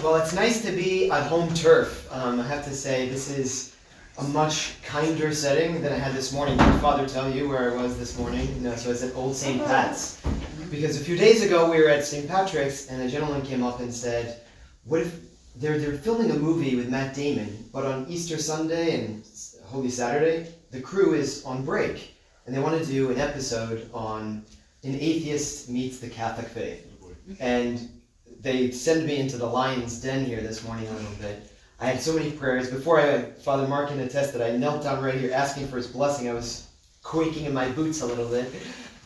Well, it's nice to be on home turf. I have to say, this is a much kinder setting than I had this morning. Did Father tell you where I was this morning? No, so it's at Old St. Pat's. Because a few days ago we were at St. Patrick's and a gentleman came up and said, what if they're filming a movie with Matt Damon, but on Easter Sunday and Holy Saturday, the crew is on break. And they want to do an episode on an atheist meets the Catholic faith. And they send me into the lion's den here this morning a little bit. I had so many prayers. Before Father Mark can attest that I knelt down right here asking for his blessing. I was quaking in my boots a little bit.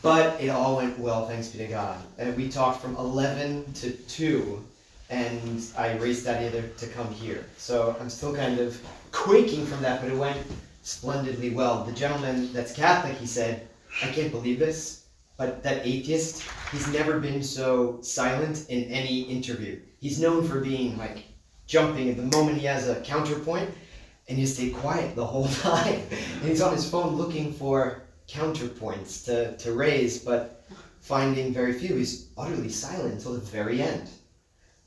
But it all went well, thanks be to God. And we talked from 11 to 2, and I raced out here to come here. So I'm still kind of quaking from that, but it went splendidly well. The gentleman that's Catholic, he said, I can't believe this, but that atheist, he's never been so silent in any interview. He's known for being like jumping at the moment he has a counterpoint, and you stay quiet the whole time. And he's on his phone looking for counterpoints to raise, but finding very few. He's utterly silent until the very end.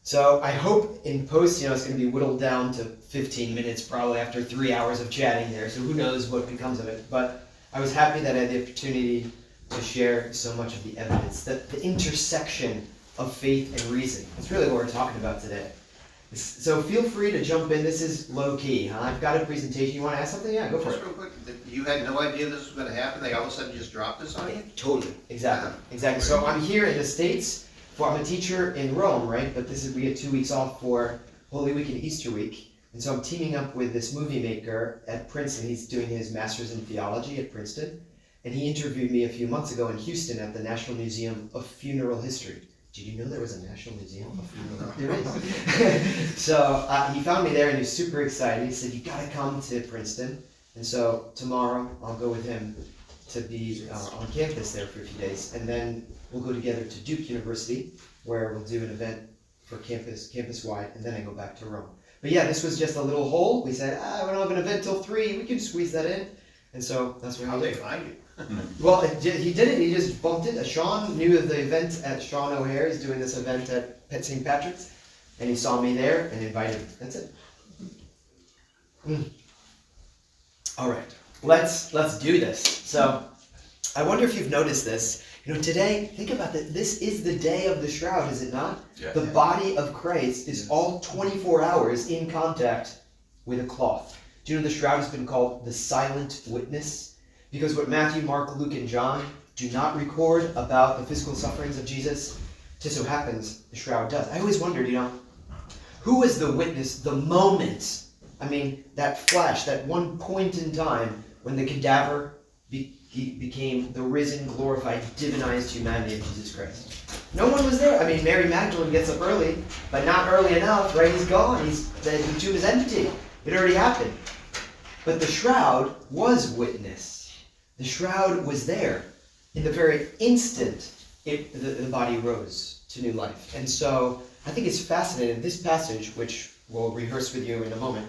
So I hope in post, it's going to be whittled down to 15 minutes probably after 3 hours of chatting there. So who knows what becomes of it. But I was happy that I had the opportunity to share so much of the evidence, the intersection of faith and reason. That's really what we're talking about today. So feel free to jump in. This is low key. I've got a presentation. You want to ask something? Yeah, go for Just it. real quick, you had no idea this was going to happen? They all of a sudden just dropped this on you? Totally. Exactly. So I'm here in the States. I'm a teacher in Rome, right? But we have 2 weeks off for Holy Week and Easter Week. And so I'm teaming up with this movie maker at Princeton. He's doing his master's in theology at Princeton. And he interviewed me a few months ago in Houston at the National Museum of Funeral History. Did you know there was a National Museum of Funeral History? There is. So he found me there and he was super excited. He said, you got to come to Princeton. And so tomorrow I'll go with him to be on campus there for a few days. And then we'll go together to Duke University, where we'll do an event for campus-wide, and then I go back to Rome. But yeah, this was just a little hole. We said, we don't have an event till 3. We can squeeze that in. And so that's what How'd they find you? Well, he did it. He just bumped it. Sean knew of the event at Sean O'Hare. He's doing this event at St. Patrick's. And he saw me there and invited me. That's it. All right. Let's do this. So I wonder if you've noticed this. Today, think about that. This is the day of the Shroud, is it not? Yeah. The body of Christ is all 24 hours in contact with a cloth. Do you know the Shroud has been called the silent witness? Because what Matthew, Mark, Luke, and John do not record about the physical sufferings of Jesus, just so happens the Shroud does. I always wondered, who was the witness, the moment, that flash, that one point in time when the cadaver became the risen, glorified, divinized humanity of Jesus Christ. No one was there. Mary Magdalene gets up early, but not early enough, right? He's gone. The tomb is empty. It already happened. But the Shroud was witness. The Shroud was there. In the very instant, the body rose to new life. And so I think it's fascinating. This passage, which we'll rehearse with you in a moment,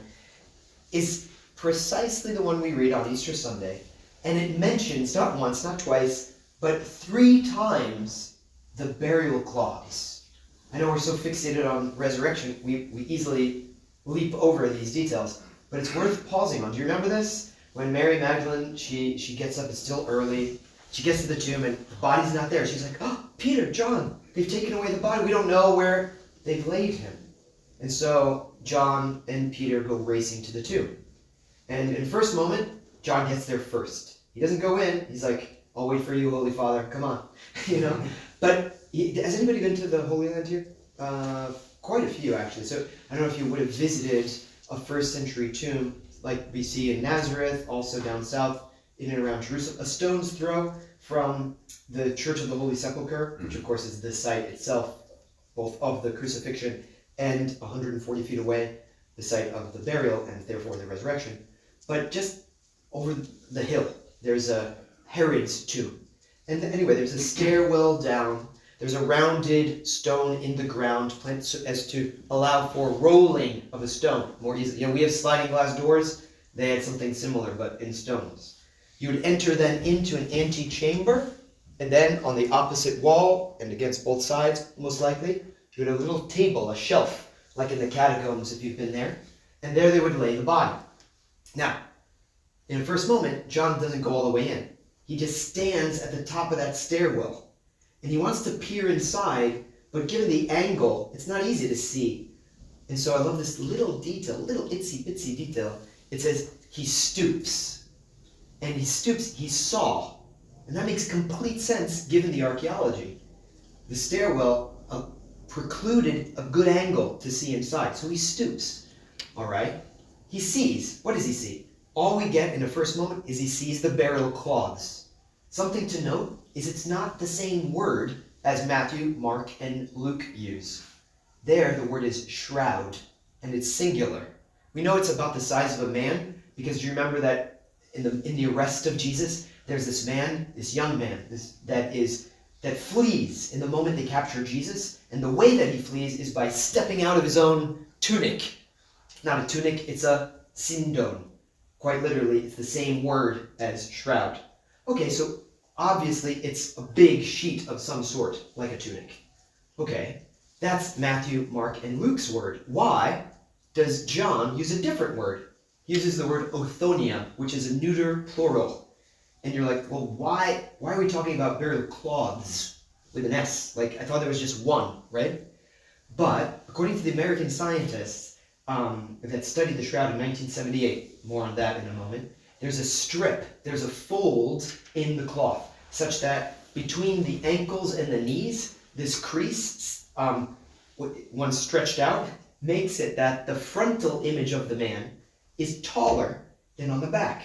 is precisely the one we read on Easter Sunday. And it mentions, not once, not twice, but 3 times the burial clause. I know we're so fixated on resurrection, we easily leap over these details, but it's worth pausing on. Do you remember this? When Mary Magdalene, she gets up, it's still early, she gets to the tomb and the body's not there. She's like, oh, Peter, John, they've taken away the body. We don't know where they've laid him. And so John and Peter go racing to the tomb. And in the first moment, John gets there first. He doesn't go in. He's like, I'll wait for you, Holy Father. Come on. But has anybody been to the Holy Land here? Quite a few, actually. So I don't know if you would have visited a first century tomb like we see in Nazareth, also down south, in and around Jerusalem. A stone's throw from the Church of the Holy Sepulchre, which of course is the site itself, both of the crucifixion and 140 feet away, the site of the burial and therefore the resurrection. But just over the hill, there's a Herod's tomb. And anyway, there's a stairwell down. There's a rounded stone in the ground as to allow for rolling of a stone more easily. We have sliding glass doors. They had something similar, but in stones. You would enter then into an antechamber, and then on the opposite wall, and against both sides, most likely, you had a little table, a shelf, like in the catacombs if you've been there, and there they would lay the body. Now, in the first moment, John doesn't go all the way in. He just stands at the top of that stairwell, and he wants to peer inside, but given the angle, it's not easy to see. And so I love this little detail, little itsy bitsy detail. It says he stoops, and he stoops, he saw. And that makes complete sense given the archaeology. The stairwell precluded a good angle to see inside, so he stoops. All right? He sees. What does he see? All we get in the first moment is he sees the burial cloths. Something to note is it's not the same word as Matthew, Mark, and Luke use. There, the word is shroud, and it's singular. We know it's about the size of a man because you remember that in the arrest of Jesus, there's this man, this young man, that flees in the moment they capture Jesus, and the way that he flees is by stepping out of his own tunic. Not a tunic, it's a sindon. Quite literally, it's the same word as shroud. Okay, so obviously it's a big sheet of some sort, like a tunic. Okay, that's Matthew, Mark, and Luke's word. Why does John use a different word? He uses the word othonia, which is a neuter plural. And you're like, well, why are we talking about burial cloths with an S? Like, I thought there was just one, right? But according to the American scientists that studied the shroud in 1978, more on that in a moment, there's a strip, there's a fold in the cloth, such that between the ankles and the knees, this crease, once stretched out, makes it that the frontal image of the man is taller than on the back.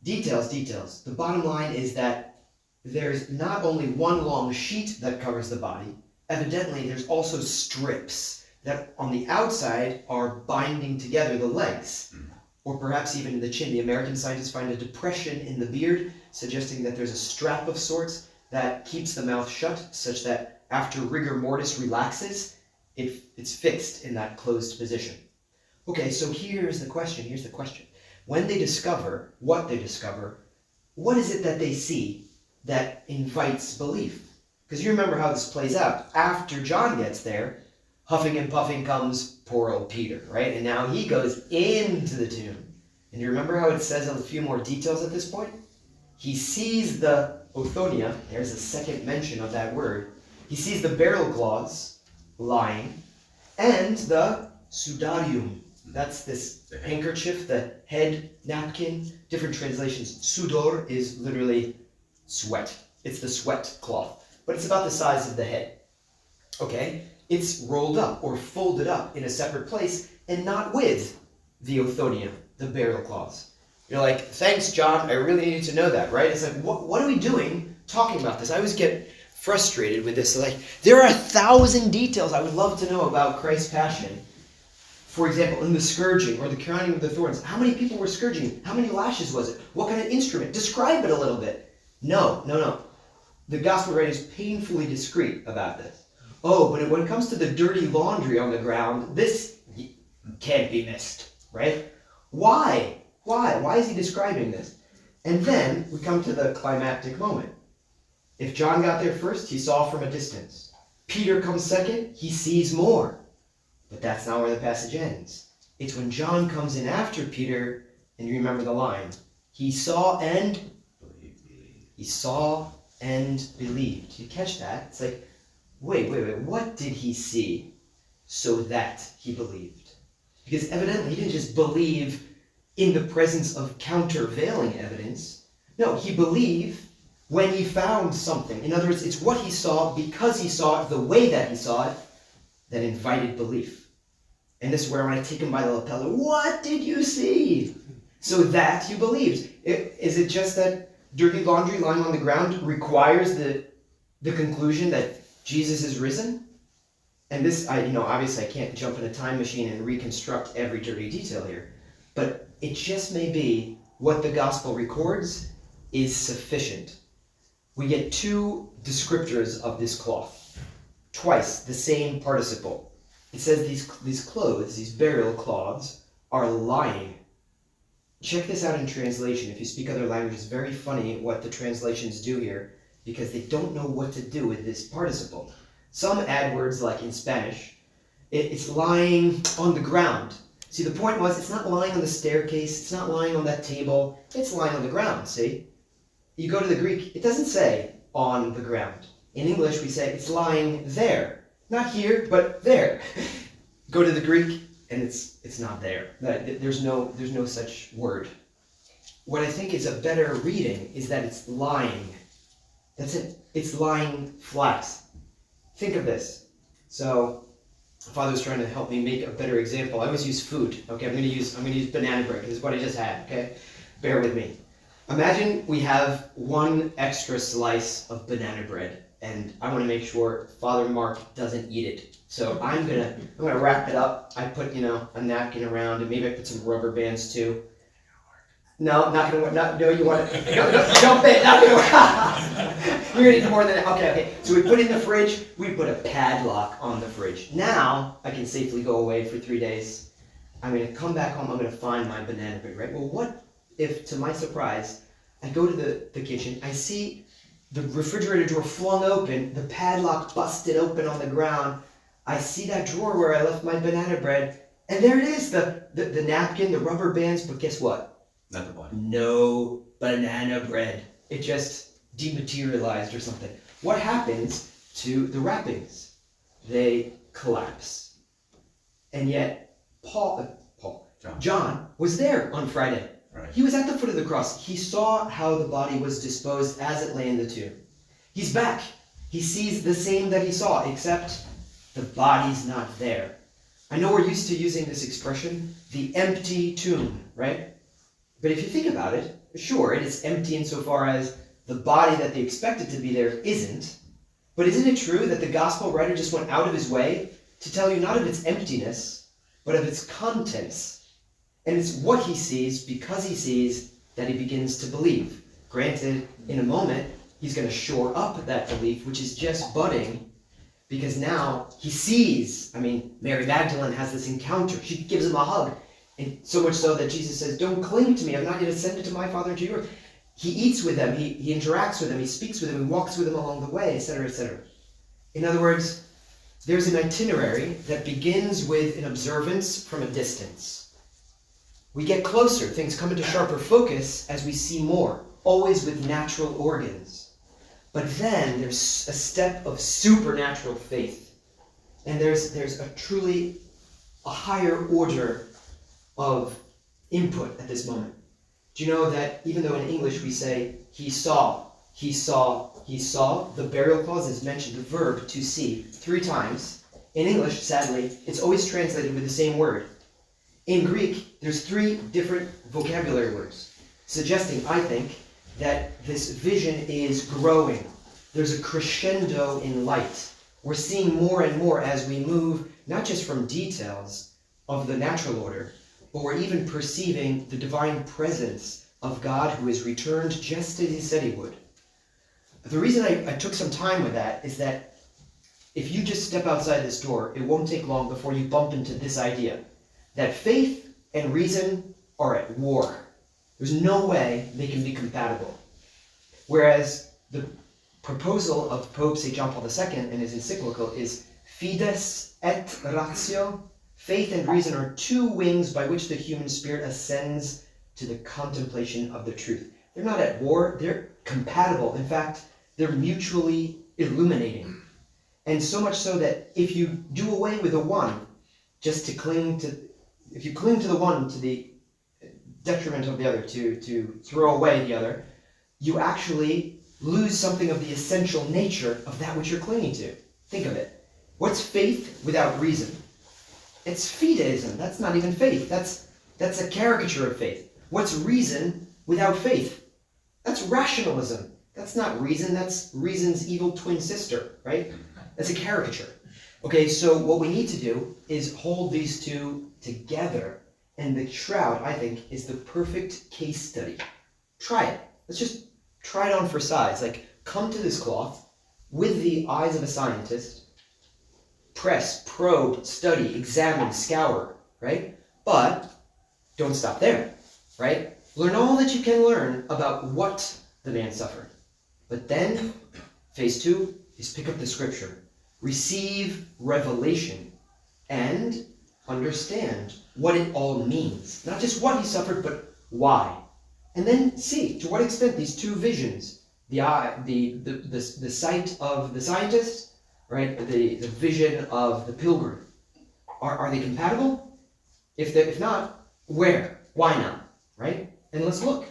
Details. The bottom line is that there's not only one long sheet that covers the body, evidently there's also strips that on the outside are binding together the legs, or perhaps even the chin. The American scientists find a depression in the beard, suggesting that there's a strap of sorts that keeps the mouth shut, such that after rigor mortis relaxes, it's fixed in that closed position. Okay, so here's the question. When they discover, what is it that they see that invites belief? Because you remember how this plays out. After John gets there, huffing and puffing comes poor old Peter, right? And now he goes into the tomb. And you remember how it says a few more details at this point? He sees the othonia, there's a second mention of that word. He sees the burial cloths lying, and the sudarium. That's this handkerchief, the head napkin, different translations. Sudor is literally sweat. It's the sweat cloth, but it's about the size of the head. Okay? It's rolled up or folded up in a separate place and not with the othonia, the burial cloths. You're like, thanks, John, I really needed to know that, right? It's like, what are we doing talking about this? I always get frustrated with this. Like, there are 1,000 details I would love to know about Christ's passion. For example, in the scourging or the crowning of the thorns, how many people were scourging? How many lashes was it? What kind of instrument? Describe it a little bit. No. The gospel writer is painfully discreet about this. Oh, but when it comes to the dirty laundry on the ground, this can't be missed, right? Why? Why is he describing this? And then we come to the climactic moment. If John got there first, he saw from a distance. Peter comes second, he sees more. But that's not where the passage ends. It's when John comes in after Peter, and you remember the line. He saw and believed. You catch that? It's like, wait. What did he see so that he believed? Because evidently he didn't just believe in the presence of countervailing evidence. No, he believed when he found something. In other words, it's what he saw because he saw it the way that he saw it that invited belief. And this is where I want to take him by the lapel. What did you see? So that you believed. Is it just that dirty laundry lying on the ground requires the conclusion that Jesus is risen? And this, obviously I can't jump in a time machine and reconstruct every dirty detail here. But it just may be what the gospel records is sufficient. We get two descriptors of this cloth. Twice the same participle. It says these clothes, these burial cloths, are lying. Check this out in translation. If you speak other languages, very funny what the translations do here, because they don't know what to do with this participle. Some add words like in Spanish, It's lying on the ground. See, the point was, it's not lying on the staircase, it's not lying on that table, it's lying on the ground, see? You go to the Greek, it doesn't say on the ground. In English, we say it's lying there. Not here, but there. Go to the Greek, and it's not there. There's no such word. What I think is a better reading is that it's lying. That's it. It's lying flat. Think of this. So, Father was trying to help me make a better example. I always use food. Okay, I'm gonna use banana bread. This is what I just had. Okay, bear with me. Imagine we have one extra slice of banana bread, and I want to make sure Father Mark doesn't eat it. So I'm gonna wrap it up. I put a napkin around, and maybe I put some rubber bands too. No, not gonna work. No, you want it? No, jump in. Not gonna work. You're gonna eat more than that. Okay. So we put it in the fridge. We put a padlock on the fridge. Now I can safely go away for 3 days. I'm gonna come back home. I'm gonna find my banana bread. Right? Well, what if, to my surprise, I go to the kitchen. I see the refrigerator door flung open. The padlock busted open on the ground. I see that drawer where I left my banana bread, and there it is. The napkin, the rubber bands. But guess what? Not the body. No banana bread. It just dematerialized or something. What happens to the wrappings? They collapse. And yet, John was there on Friday. Right. He was at the foot of the cross. He saw how the body was disposed as it lay in the tomb. He's back. He sees the same that he saw, except the body's not there. I know we're used to using this expression, the empty tomb, right? But if you think about it, sure, it is empty insofar as the body that they expected to be there isn't. But isn't it true that the gospel writer just went out of his way to tell you not of its emptiness, but of its contents? And it's what he sees, because he sees, that he begins to believe. Granted, in a moment, he's going to shore up that belief, which is just budding, because now he sees. Mary Magdalene has this encounter. She gives him a hug. And so much so that Jesus says, don't cling to me. I've not yet ascended to my Father and to yours. He eats with them. He interacts with them. He speaks with them. He walks with them along the way, etc., etc. In other words, there's an itinerary that begins with an observance from a distance. We get closer. Things come into sharper focus as we see more, always with natural organs. But then there's a step of supernatural faith. And there's a higher order of input at this moment. Do you know that even though in English we say, he saw, the burial clause is mentioned, the verb to see, 3 times. In English, sadly, it's always translated with the same word. In Greek, there's 3 different vocabulary words, suggesting, I think, that this vision is growing. There's a crescendo in light. We're seeing more and more as we move, not just from details of the natural order, but we're even perceiving the divine presence of God who has returned just as he said he would. The reason I took some time with that is that if you just step outside this door, it won't take long before you bump into this idea that faith and reason are at war. There's no way they can be compatible. Whereas the proposal of Pope St. John Paul II in his encyclical is fides et ratio. Faith and reason are 2 wings by which the human spirit ascends to the contemplation of the truth. They're not at war, they're compatible. In fact, they're mutually illuminating. And so much so that if you do away with the one, if you cling to the one to the detriment of the other, to throw away the other, you actually lose something of the essential nature of that which you're clinging to. Think of it. What's faith without reason? It's fideism. That's not even faith. That's a caricature of faith. What's reason without faith? That's rationalism. That's not reason. That's reason's evil twin sister, right? That's a caricature. Okay, so what we need to do is hold these 2 together. And the Shroud, I think, is the perfect case study. Try it. Let's just try it on for size. Come to this cloth with the eyes of a scientist. Press, probe, study, examine, scour, right? But don't stop there, right? Learn all that you can learn about what the man suffered. But then, phase 2 is pick up the scripture. Receive revelation and understand what it all means. Not just what he suffered, but why. And then see to what extent these two visions, the sight of the scientist, right, the vision of the pilgrim, are they compatible? If not, where? Why not? Right? And let's look.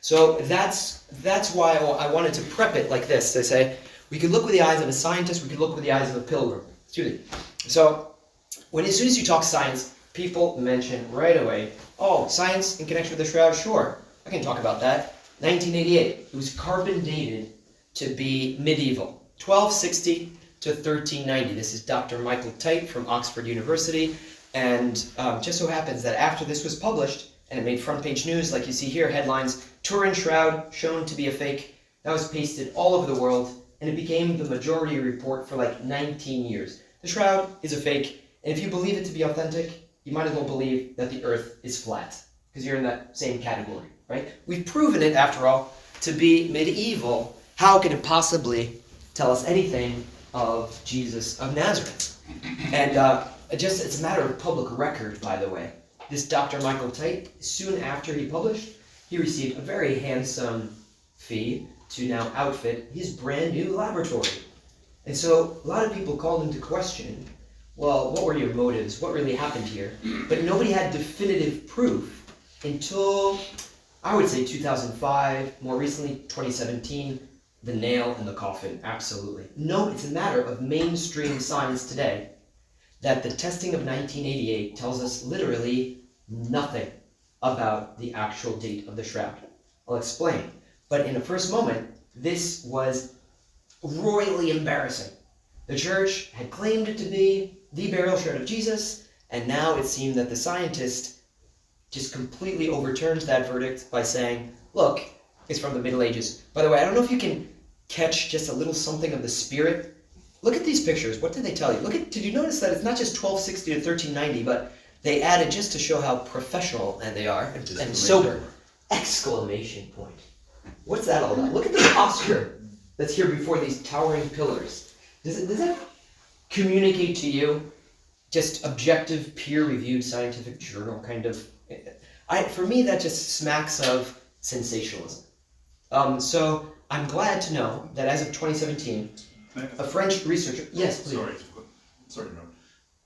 So that's why I wanted to prep it like this. To say, we could look with the eyes of a scientist, we could look with the eyes of a pilgrim. Excuse me. So, as soon as you talk science, people mention right away, oh, science in connection with the Shroud? Sure, I can talk about that. 1988, it was carbon dated to be medieval, 1260 to 1390. This is Dr. Michael Tite from Oxford University, and just so happens that after this was published, and it made front page news, like you see here, headlines, Turin Shroud shown to be a fake. That was pasted all over the world, and it became the majority report for like 19 years. The Shroud is a fake, and if you believe it to be authentic, you might as well believe that the earth is flat, because you're in that same category, right? We've proven it, after all, to be medieval. How can it possibly tell us anything of Jesus of Nazareth? And it's a matter of public record, by the way. This Dr. Michael Tite, soon after he published, he received a very handsome fee to now outfit his brand new laboratory. And so a lot of people called into question, well, what were your motives? What really happened here? But nobody had definitive proof until, I would say, 2005, more recently, 2017, the nail in the coffin, absolutely. No, it's a matter of mainstream science today that the testing of 1988 tells us literally nothing about the actual date of the Shroud. I'll explain. But in a first moment, this was royally embarrassing. The church had claimed it to be the burial shroud of Jesus, and now it seemed that the scientist just completely overturned that verdict by saying, look, it's from the Middle Ages. By the way, I don't know if you can catch just a little something of the spirit. Look at these pictures. What did they tell you? Did you notice that it's not just 1260 to 1390, but they added just to show how professional they are and sober. Exclamation point. What's that all about? Look at the posture that's here before these towering pillars. Does that communicate to you just objective, peer-reviewed scientific journal kind of? For me, that just smacks of sensationalism. So I'm glad to know that as of 2017, a French researcher. Yes, please. Sorry, no.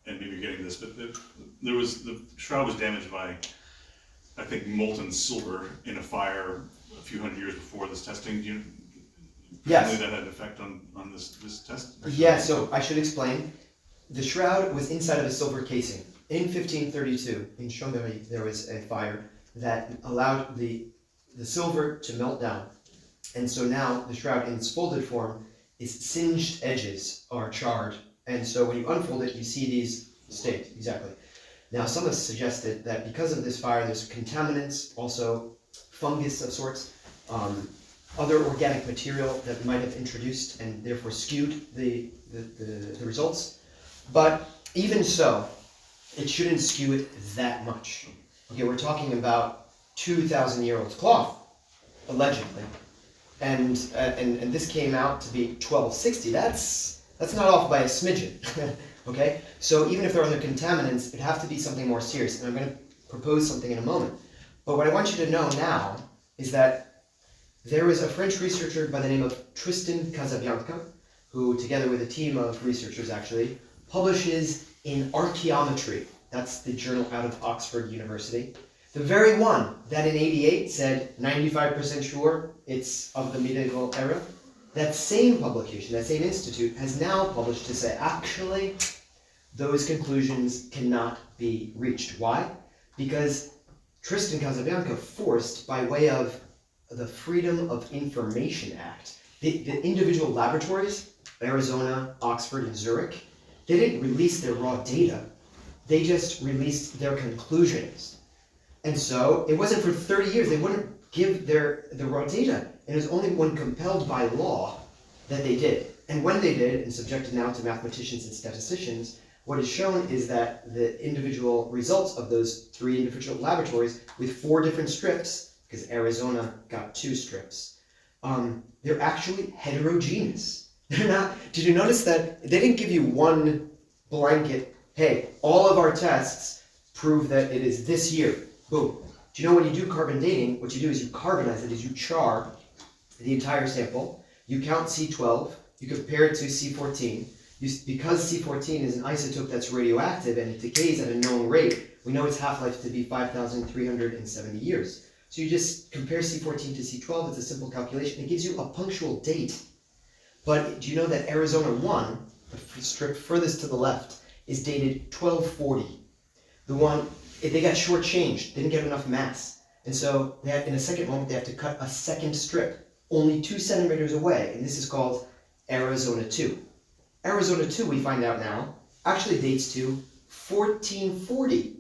And maybe you're getting this, but the Shroud was damaged by, I think, molten silver in a fire a few hundred years before this testing. Do you Yes. that had an effect on this test? Yeah, so I should explain. The Shroud was inside of a silver casing. In 1532, in Chambéry, there was a fire that allowed the silver to melt down. And so now the Shroud in its folded form, its singed edges are charred. And so when you unfold it, you see these state, exactly. Now some have suggested that because of this fire, there's contaminants, also fungus of sorts, other organic material that might have introduced and therefore skewed the results. But even so, it shouldn't skew it that much. Okay, we're talking about 2,000-year-old cloth, allegedly, and this came out to be 1260. That's not off by a smidgen. Okay, so even if there are other contaminants, it'd have to be something more serious. And I'm going to propose something in a moment. But what I want you to know now is that there was a French researcher by the name of Tristan Casabianca, who, together with a team of researchers actually, publishes in Archaeometry. That's the journal out of Oxford University. The very one that in 88 said 95% sure it's of the medieval era. That same publication, that same institute, has now published to say, actually, those conclusions cannot be reached. Why? Because Tristan Casabianca forced, by way of the Freedom of Information Act, the individual laboratories, Arizona, Oxford, and Zurich, they didn't release their raw data. They just released their conclusions. And so it wasn't for 30 years. They wouldn't give the raw data. And it was only when compelled by law that they did. And when they did, and subjected now to mathematicians and statisticians, what is shown is that the individual results of those 3 individual laboratories with 4 different strips, because Arizona got 2 strips, they're actually heterogeneous. They're not. Did you notice that they didn't give you one blanket hey, all of our tests prove that it is this year. Boom. Do you know when you do carbon dating, what you do is you carbonize it, is you char the entire sample, you count C12, you compare it to C14. Because C14 is an isotope that's radioactive and it decays at a known rate, we know its half-life to be 5,370 years. So you just compare C14 to C12, it's a simple calculation, it gives you a punctual date. But do you know that Arizona 1, the strip furthest to the left, is dated 1240. The one, they got shortchanged, they didn't get enough mass. And so they have, in a second moment, they have to cut a second strip, only 2 centimeters away, and this is called Arizona 2. Arizona 2, we find out now, actually dates to 1440.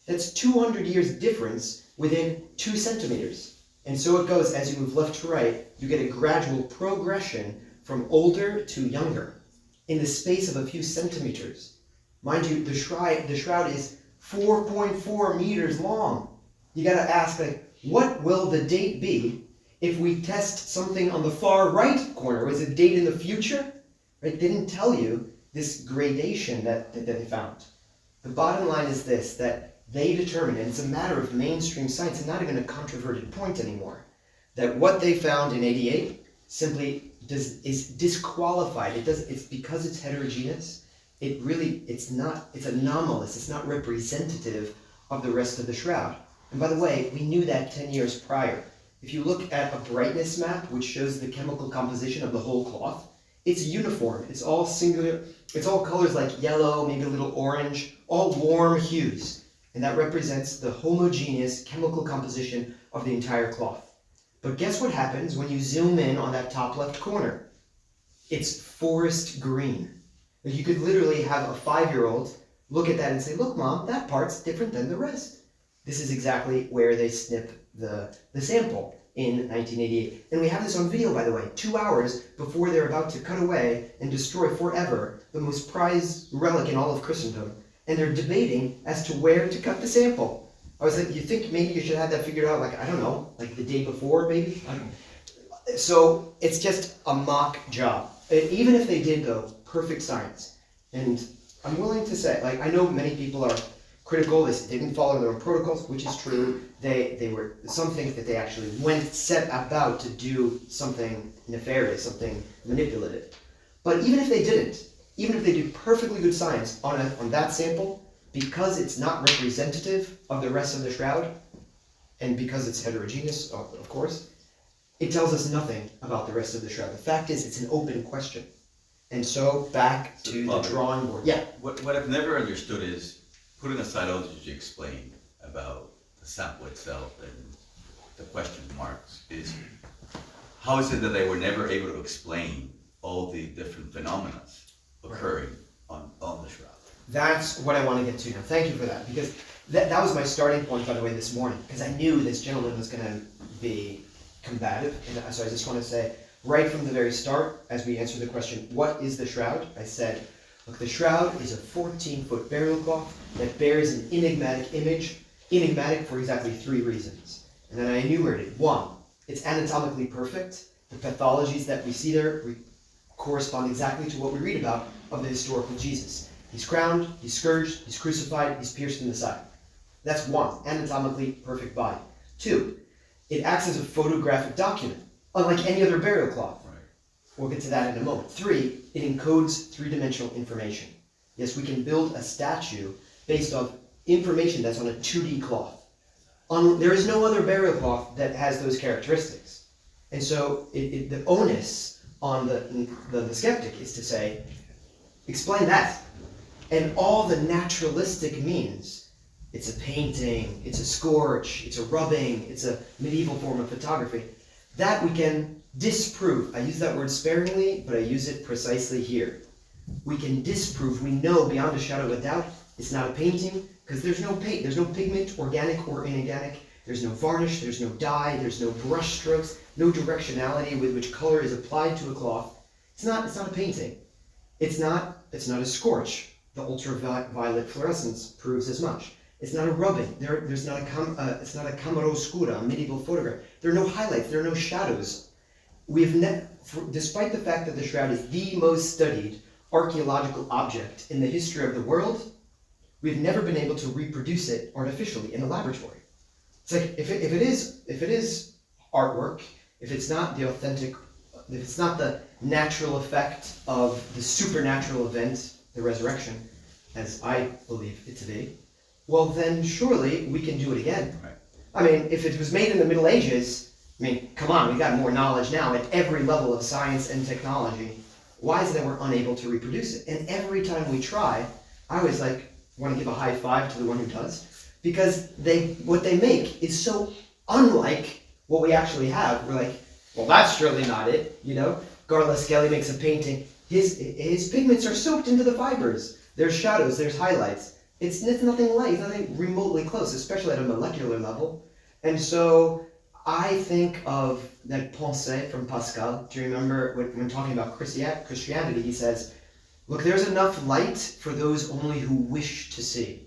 That's 200 years difference within 2 centimeters. And so it goes, as you move left to right, you get a gradual progression from older to younger in the space of a few centimeters. Mind you, the shroud is 4.4 meters long. You gotta ask, like, what will the date be if we test something on the far right corner? Was it date in the future? Right? They didn't tell you this gradation that they found. The bottom line is this, that they determined, and it's a matter of mainstream science and not even a controverted point anymore, that what they found in 88 simply is disqualified. It's because it's heterogeneous. It's anomalous. It's not representative of the rest of the shroud. And by the way, we knew that 10 years prior. If you look at a brightness map, which shows the chemical composition of the whole cloth, it's uniform. It's all singular. It's all colors like yellow, maybe a little orange, all warm hues. And that represents the homogeneous chemical composition of the entire cloth. But guess what happens when you zoom in on that top left corner? It's forest green. You could literally have a 5-year-old look at that and say, look, Mom, that part's different than the rest. This is exactly where they snip the sample in 1988. And we have this on video, by the way, 2 hours before they're about to cut away and destroy forever the most prized relic in all of Christendom. And they're debating as to where to cut the sample. I was like, you think maybe you should have that figured out, like, I don't know, like the day before, maybe? I don't know. So it's just a mock job. Even if they did, though, perfect science. And I'm willing to say, like, I know many people are critical, they didn't follow their own protocols, which is true. Some think that they actually set about to do something nefarious, something manipulative. But even if they didn't, even if they did perfectly good science on that sample, because it's not representative of the rest of the shroud, and because it's heterogeneous, of course, it tells us nothing about the rest of the shroud. The fact is, it's an open question. And so, back to the drawing board. Yeah? What I've never understood is, putting aside all that you explained about the sample itself and the question marks, is how is it that they were never able to explain all the different phenomena occurring on the shroud? That's what I want to get to now. Thank you for that, because that was my starting point, by the way, this morning, because I knew this gentleman was going to be combative, and so I just want to say, right from the very start, as we answer the question, what is the shroud? I said, look, the shroud is a 14-foot burial cloth that bears an enigmatic image, enigmatic for exactly 3 reasons. And then I enumerated. 1, it's anatomically perfect. The pathologies that we see there correspond exactly to what we read about of the historical Jesus. He's crowned, he's scourged, he's crucified, he's pierced in the side. That's 1, anatomically perfect body. 2, it acts as a photographic document, unlike any other burial cloth. Right. We'll get to that in a moment. 3, it encodes 3-dimensional information. Yes, we can build a statue based on information that's on a 2D cloth. There is no other burial cloth that has those characteristics. And so the onus on the skeptic is to say, explain that. And all the naturalistic means, it's a painting, it's a scorch, it's a rubbing, it's a medieval form of photography, that we can disprove. I use that word sparingly, but I use it precisely here. We can disprove, we know beyond a shadow of a doubt, it's not a painting, because there's no paint, there's no pigment, organic or inorganic, there's no varnish, there's no dye, there's no brush strokes, no directionality with which color is applied to a cloth. It's not a painting. It's not a scorch. The ultraviolet fluorescence proves as much. It's not a rubbing. It's not a camera oscura, a medieval photograph. There are no highlights. There are no shadows. Despite the fact that the shroud is the most studied archaeological object in the history of the world, we've never been able to reproduce it artificially in a laboratory. It's like if it is artwork, if it's not the authentic, if it's not the natural effect of the supernatural event, the resurrection, as I believe it to be, well then surely we can do it again. Right. I mean, if it was made in the Middle Ages, I mean, come on, we've got more knowledge now at every level of science and technology. Why is it that we're unable to reproduce it? And every time we try, I always want to give a high five to the one who does, because what they make is so unlike what we actually have. We're like, well, that's surely not it, you know? Garla Skelly makes a painting. His pigments are soaked into the fibers. There's shadows, there's highlights. It's nothing like, nothing remotely close, especially at a molecular level. And so I think of that pensée from Pascal. Do you remember when talking about Christianity, he says, look, there's enough light for those only who wish to see.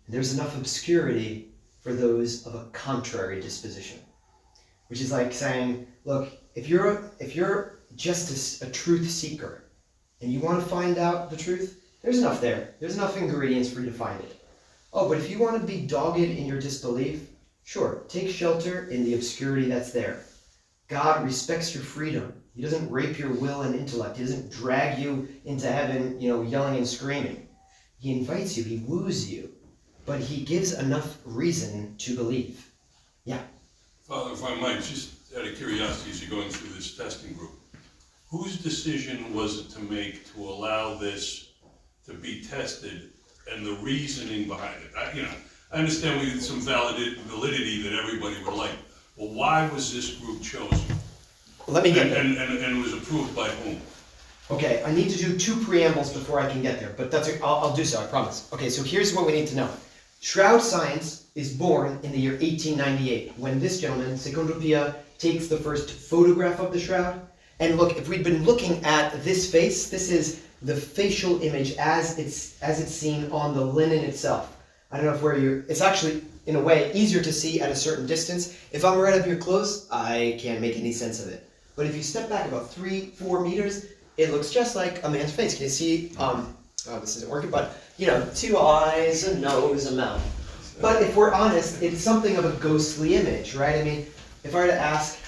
There's enough obscurity for those of a contrary disposition. Which is like saying, look, if you're just a truth seeker and you want to find out the truth, there's enough there. There's enough ingredients for you to find it. Oh, but if you want to be dogged in your disbelief, sure, take shelter in the obscurity that's there. God respects your freedom. He doesn't rape your will and intellect. He doesn't drag you into heaven, yelling and screaming. He invites you, he woos you, but he gives enough reason to believe. Yeah. Father, if I might, just out of curiosity, as you're going through this testing group, whose decision was it to make to allow this to be tested and the reasoning behind it? I understand we had some validity that everybody would like. Well, why was this group chosen? Let me get there. And was approved by whom? Okay, I need to do 2 preambles before I can get there, but I'll do so, I promise. Okay, so here's what we need to know. Shroud science is born in the year 1898, when this gentleman, Secondo Pia, takes the first photograph of the shroud. And look, if we'd been looking at this face, this is the facial image as it's seen on the linen itself. I don't know if it's actually, in a way, easier to see at a certain distance. If I'm right up here close, I can't make any sense of it. But if you step back about 3-4 meters, it looks just like a man's face. Can you see, this isn't working, but, 2 eyes, a nose, a mouth. But if we're honest, it's something of a ghostly image, right? I mean, if I were to ask,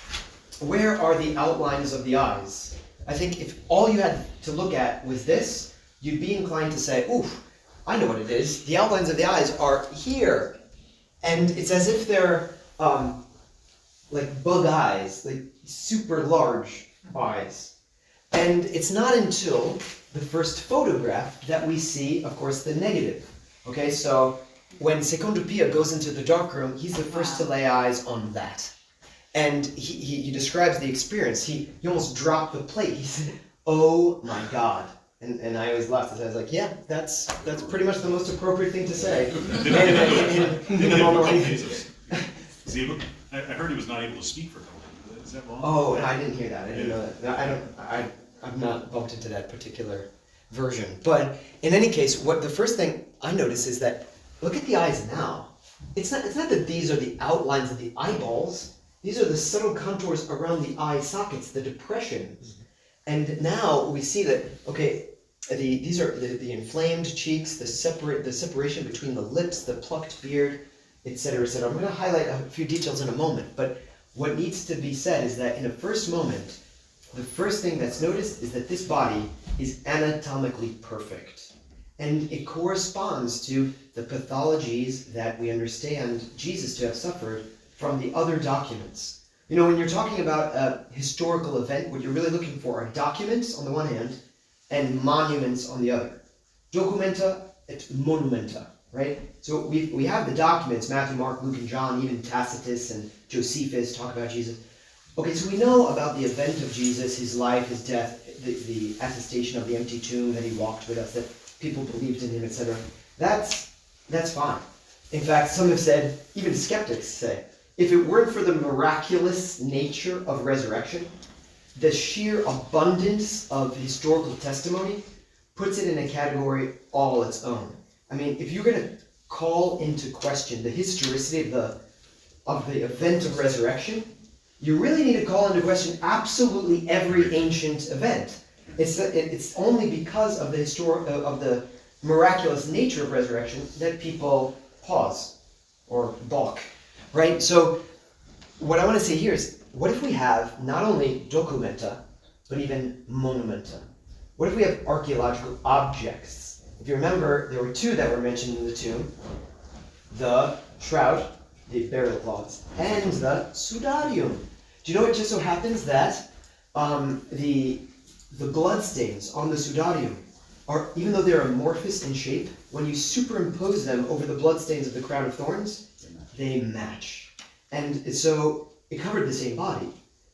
where are the outlines of the eyes? I think if all you had to look at was this, you'd be inclined to say, oof, I know what it is. The outlines of the eyes are here. And it's as if they're like bug eyes, like super large eyes. And it's not until the first photograph that we see, of course, the negative. Okay, so when Secondo Pia goes into the darkroom, he's the first to lay eyes on that. And he describes the experience. He almost dropped the plate. He said, oh my God. And I always laughed. I was like, yeah, that's pretty much the most appropriate thing to say. in the moment like, I heard he was not able to speak for a couple of days. Is that wrong? Oh, I didn't hear that. I didn't know that. I've not bumped into that particular version. But in any case, the first thing I notice is that, look at the eyes now. It's not that these are the outlines of the eyeballs. These are the subtle contours around the eye sockets, the depressions. And now we see that, okay, these are the inflamed cheeks, the separation between the lips, the plucked beard, etc., etc. I'm going to highlight a few details in a moment, but what needs to be said is that in a first moment, the first thing that's noticed is that this body is anatomically perfect. And it corresponds to the pathologies that we understand Jesus to have suffered from the other documents. When you're talking about a historical event, what you're really looking for are documents on the one hand and monuments on the other. Documenta et monumenta, right? So we have the documents, Matthew, Mark, Luke, and John, even Tacitus and Josephus talk about Jesus. Okay, so we know about the event of Jesus, his life, his death, the attestation of the empty tomb, that he walked with us, that people believed in him, etc. That's fine. In fact, some have said, even skeptics say, if it weren't for the miraculous nature of resurrection, the sheer abundance of historical testimony puts it in a category all its own. I mean, if you're going to call into question the historicity of the event of resurrection, you really need to call into question absolutely every ancient event. It's only because of the miraculous nature of resurrection that people pause or balk, right? So what I want to say here is, what if we have not only documenta, but even monumenta? What if we have archaeological objects? If you remember, there were two that were mentioned in the tomb: the shroud, the burial cloths, and the sudarium. Do you know it just so happens that the bloodstains on the sudarium are, even though they're amorphous in shape, when you superimpose them over the bloodstains of the crown of thorns, they match. And so it covered the same body.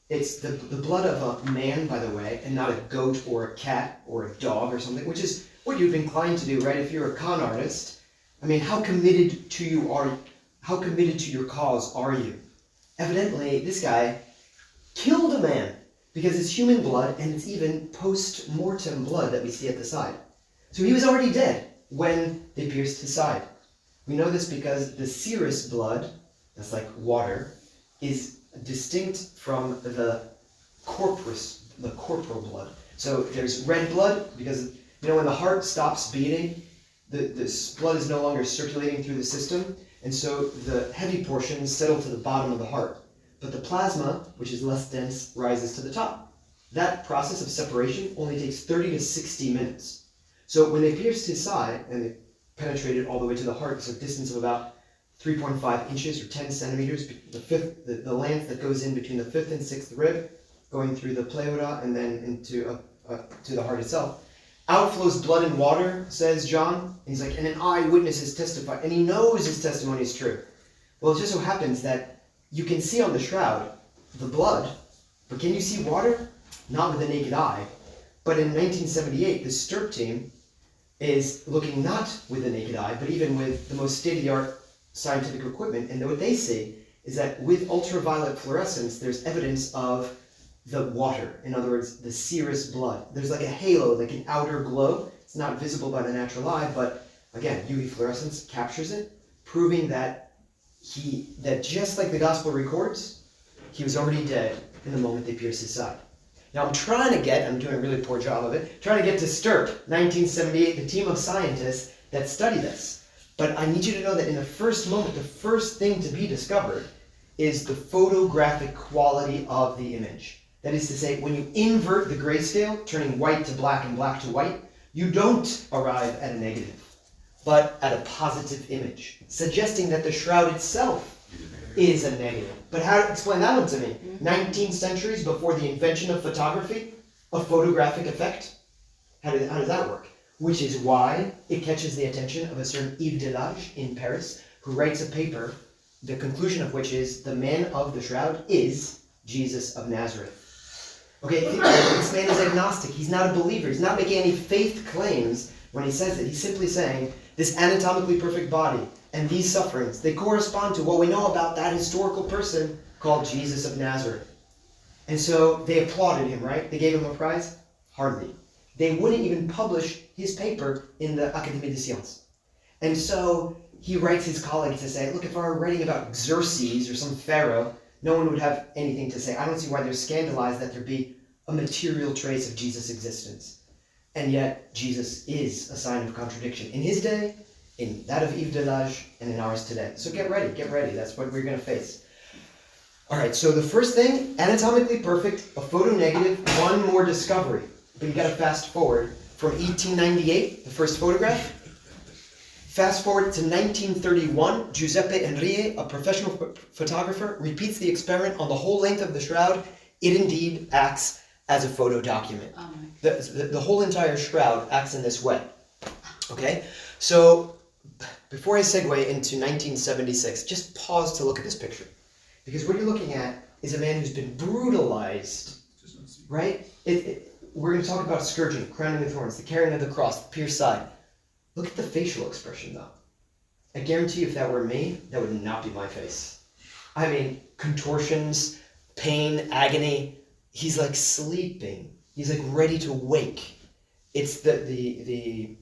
It's the blood of a man, by the way, and not a goat or a cat or a dog or something, which is what you'd be inclined to do, right? If you're a con artist, I mean, how committed to your cause are you? Evidently, this guy killed a man, because it's human blood, and it's even post-mortem blood that we see at the side. So he was already dead when they pierced his side. We know this because the serous blood, that's like water, is distinct from the corporal blood. So there's red blood, because when the heart stops beating, this blood is no longer circulating through the system, and so the heavy portions settle to the bottom of the heart. But the plasma, which is less dense, rises to the top. That process of separation only takes 30 to 60 minutes. So when they pierced his side, and they penetrated all the way to the heart, it's a distance of about 3.5 inches or 10 centimeters, the length that goes in between the fifth and sixth rib, going through the pleura and then into to the heart itself. Out flows blood and water, says John. And he's like, and an eyewitness has testified, and he knows his testimony is true. Well, it just so happens that you can see on the shroud the blood, but can you see water? Not with the naked eye. But in 1978, the STIRP team is looking not with the naked eye, but even with the most state-of-the-art scientific equipment, and what they see is that with ultraviolet fluorescence, there's evidence of the water. In other words, the serous blood. There's like a halo, like an outer glow. It's not visible by the natural eye, but again, UV fluorescence captures it, proving that just like the gospel records, he was already dead in the moment they pierced his side. Now I'm doing a really poor job of it, trying to get to STIRP, 1978, the team of scientists that study this. But I need you to know that in the first moment, the first thing to be discovered is the photographic quality of the image. That is to say, when you invert the grayscale, turning white to black and black to white, you don't arrive at a negative, but at a positive image, suggesting that the shroud itself is a negative. But how to explain that one to me? 19 centuries before the invention of photography, a photographic effect? How does that work? Which is why it catches the attention of a certain Yves Delage in Paris, who writes a paper, the conclusion of which is the man of the shroud is Jesus of Nazareth. Okay, this man is agnostic. He's not a believer. He's not making any faith claims when he says it. He's simply saying this anatomically perfect body and these sufferings, they correspond to what we know about that historical person called Jesus of Nazareth. And so they applauded him, right? They gave him a prize? Hardly. They wouldn't even publish his paper in the Académie des Sciences. And so he writes his colleague to say, look, if I were writing about Xerxes or some pharaoh, no one would have anything to say. I don't see why they're scandalized that there be a material trace of Jesus' existence. And yet, Jesus is a sign of contradiction. In his day, in that of Yves Delage, and in ours today. So get ready. That's what we're going to face. All right, so the first thing, anatomically perfect, a photo negative, one more discovery. But you got to fast forward from 1898, the first photograph. Fast forward to 1931, Giuseppe Enrie, a professional photographer, repeats the experiment on the whole length of the shroud. It indeed acts as a photo document. Oh the whole entire shroud acts in this way. Okay? So, before I segue into 1976, just pause to look at this picture. Because what you're looking at is a man who's been brutalized, right? We're going to talk about scourging, crowning with thorns, the carrying of the cross, the pierced side. Look at the facial expression, though. I guarantee you if that were me, that would not be my face. I mean, contortions, pain, agony. He's like sleeping. He's like ready to wake. It's the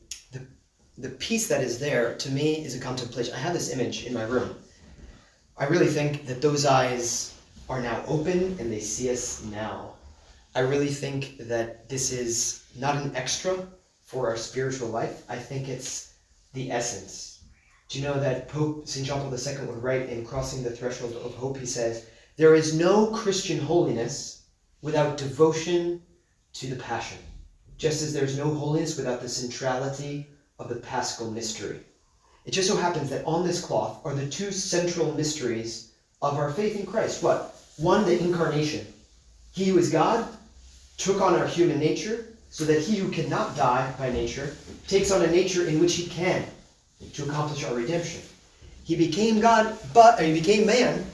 piece that is there, to me, is a contemplation. I have this image in my room. I really think that those eyes are now open and they see us now. I really think that this is not an extra for our spiritual life, I think it's the essence. Do you know that Pope St. John Paul II would write in Crossing the Threshold of Hope, he says, "There is no Christian holiness without devotion to the Passion, just as there's no holiness without the centrality of the Paschal mystery." It just so happens that on this cloth are the two central mysteries of our faith in Christ. What? One, the incarnation. He who is God took on our human nature so that he who cannot die by nature takes on a nature in which he can, to accomplish our redemption. He became God, he became man,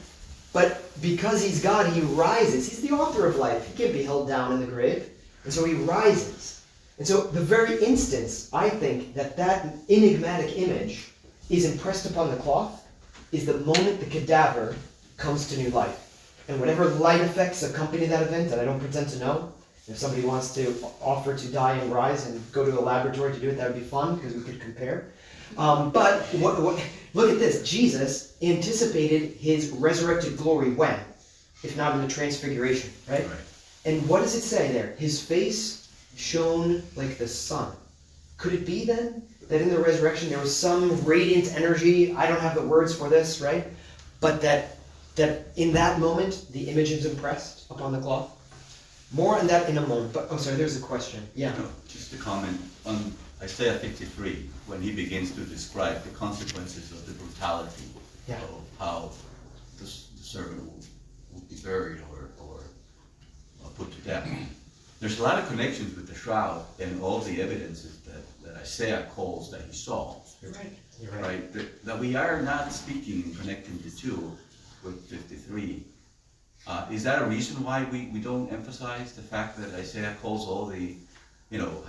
but because he's God, he rises. He's the author of life. He can't be held down in the grave. And so he rises. And so the very instance, I think, that enigmatic image is impressed upon the cloth is the moment the cadaver comes to new life. And whatever light effects accompany that event, that I don't pretend to know. If somebody wants to offer to die and rise and go to a laboratory to do it, that would be fun, because we could compare. But look at this. Jesus anticipated his resurrected glory when? If not in the transfiguration, right? And what does it say there? His face shone like the sun. Could it be then that in the resurrection there was some radiant energy? I don't have the words for this, right? But that in that moment the image is impressed upon the cloth. More on that in a moment. But there's a question. Yeah. No, just a comment on Isaiah 53, when he begins to describe the consequences of the brutality of how the servant will be buried or put to death. There's a lot of connections with the shroud and all the evidences that Isaiah calls that he saw. You're right. Right? That we are not speaking and connecting the two with 53. Is that a reason why we don't emphasize the fact that Isaiah calls all the,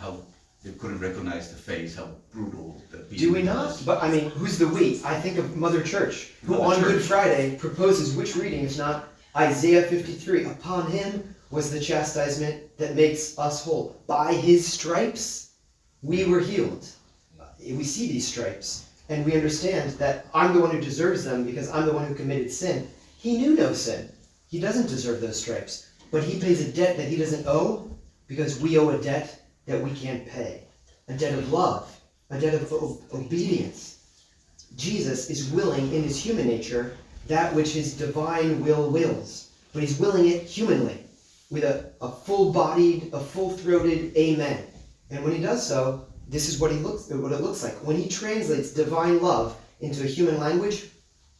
how they couldn't recognize the face, how brutal the beating was? Do we not? But I mean, who's the we? I think of Mother Church, who on Good Friday proposes which reading, if not Isaiah 53. Upon him was the chastisement that makes us whole. By his stripes we were healed. We see these stripes, and we understand that I'm the one who deserves them because I'm the one who committed sin. He knew no sin. He doesn't deserve those stripes, but he pays a debt that he doesn't owe because we owe a debt that we can't pay. A debt of love, a debt of obedience. Jesus is willing in his human nature that which his divine will wills, but he's willing it humanly, with a full-bodied, a full-throated amen. And when he does so, this is what it looks like. When he translates divine love into a human language,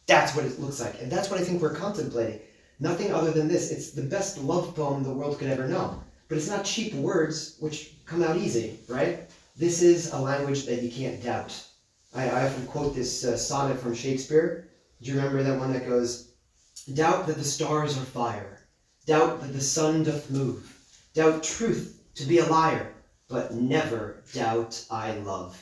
that's what it looks like. And that's what I think we're contemplating. Nothing other than this. It's the best love poem the world could ever know. But it's not cheap words which come out easy, right? This is a language that you can't doubt. I often quote this sonnet from Shakespeare. Do you remember that one that goes, "Doubt that the stars are fire, doubt that the sun doth move, doubt truth to be a liar, but never doubt I love."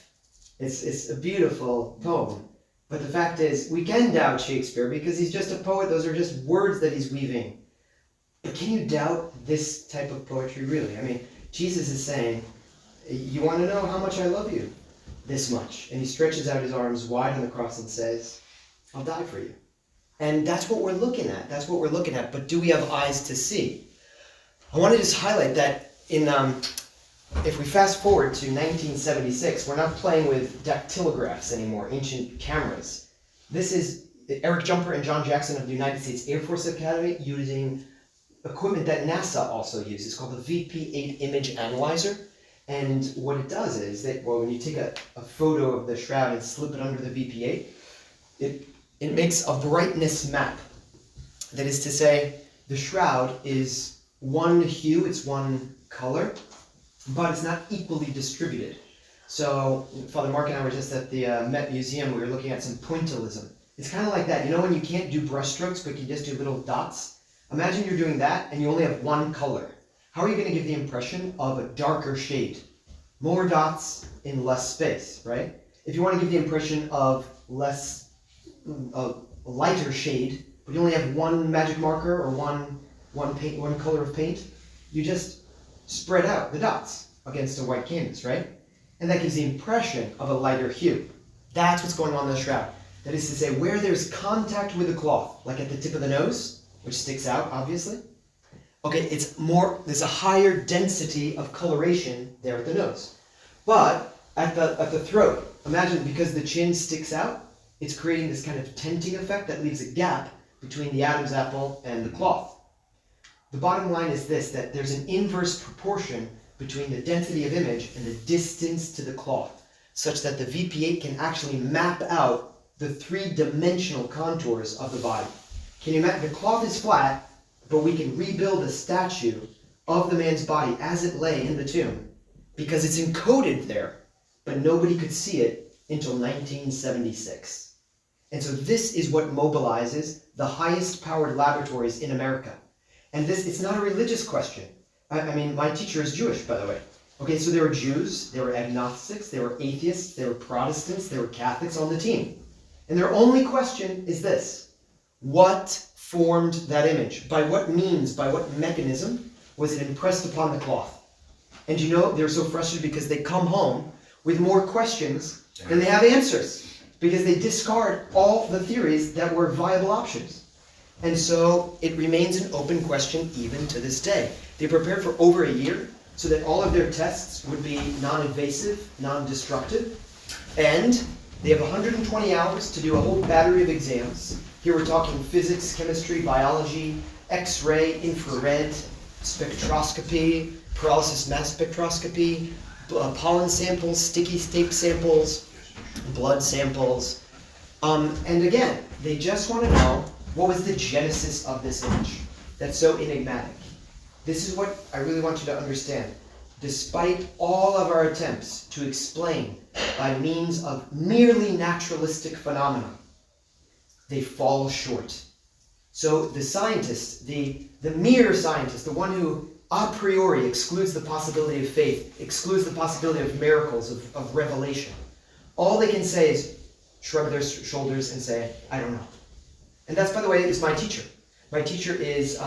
It's a beautiful poem. But the fact is, we can doubt Shakespeare because he's just a poet. Those are just words that he's weaving. But can you doubt this type of poetry, really? I mean, Jesus is saying, you want to know how much I love you? This much. And he stretches out his arms wide on the cross and says, I'll die for you. And that's what we're looking at. That's what we're looking at. But do we have eyes to see? I want to just highlight that if we fast forward to 1976, we're not playing with dactylographs anymore, ancient cameras. This is Eric Jumper and John Jackson of the United States Air Force Academy using equipment that NASA also uses called the VP-8 image analyzer. And what it does is that, when you take a photo of the shroud and slip it under the VP-8, it makes a brightness map. That is to say, the shroud is one hue, it's one color, but it's not equally distributed. So Father Mark and I were just at the Met Museum. We were looking at some pointillism. It's kind of like that. You know when you can't do brushstrokes, but you just do little dots? Imagine you're doing that and you only have one color. How are you going to give the impression of a darker shade? More dots in less space, right? If you want to give the impression of a lighter shade, but you only have one magic marker or one color of paint, you just spread out the dots against a white canvas, right? And that gives the impression of a lighter hue. That's what's going on in the shroud. That is to say, where there's contact with the cloth, like at the tip of the nose, which sticks out, obviously. Okay, there's a higher density of coloration there at the nose. But at the throat, imagine because the chin sticks out, it's creating this kind of tenting effect that leaves a gap between the Adam's apple and the cloth. The bottom line is this, that there's an inverse proportion between the density of image and the distance to the cloth, such that the VP8 can actually map out the three-dimensional contours of the body. Can you imagine? The cloth is flat, but we can rebuild a statue of the man's body as it lay in the tomb, because it's encoded there, but nobody could see it until 1976. And so this is what mobilizes the highest powered laboratories in America. And this, it's not a religious question. I mean, my teacher is Jewish, by the way. Okay, so there were Jews, there were agnostics, there were atheists, there were Protestants, there were Catholics on the team. And their only question is this: what formed that image? By what means, by what mechanism was it impressed upon the cloth? And you know, they're so frustrated because they come home with more questions than they have answers, because they discard all the theories that were viable options. And so it remains an open question even to this day. They prepared for over a year so that all of their tests would be non-invasive, non-destructive, and they have 120 hours to do a whole battery of exams. Here we're talking physics, chemistry, biology, X-ray, infrared, spectroscopy, pyrolysis mass spectroscopy, pollen samples, sticky tape samples, blood samples. And again, they just want to know, what was the genesis of this image that's so enigmatic? This is what I really want you to understand. Despite all of our attempts to explain by means of merely naturalistic phenomena, they fall short. So the scientist, the mere scientist, the one who a priori excludes the possibility of faith, excludes the possibility of miracles, of revelation, all they can say is shrug their shoulders and say, I don't know. And that's, by the way, is my teacher. My teacher is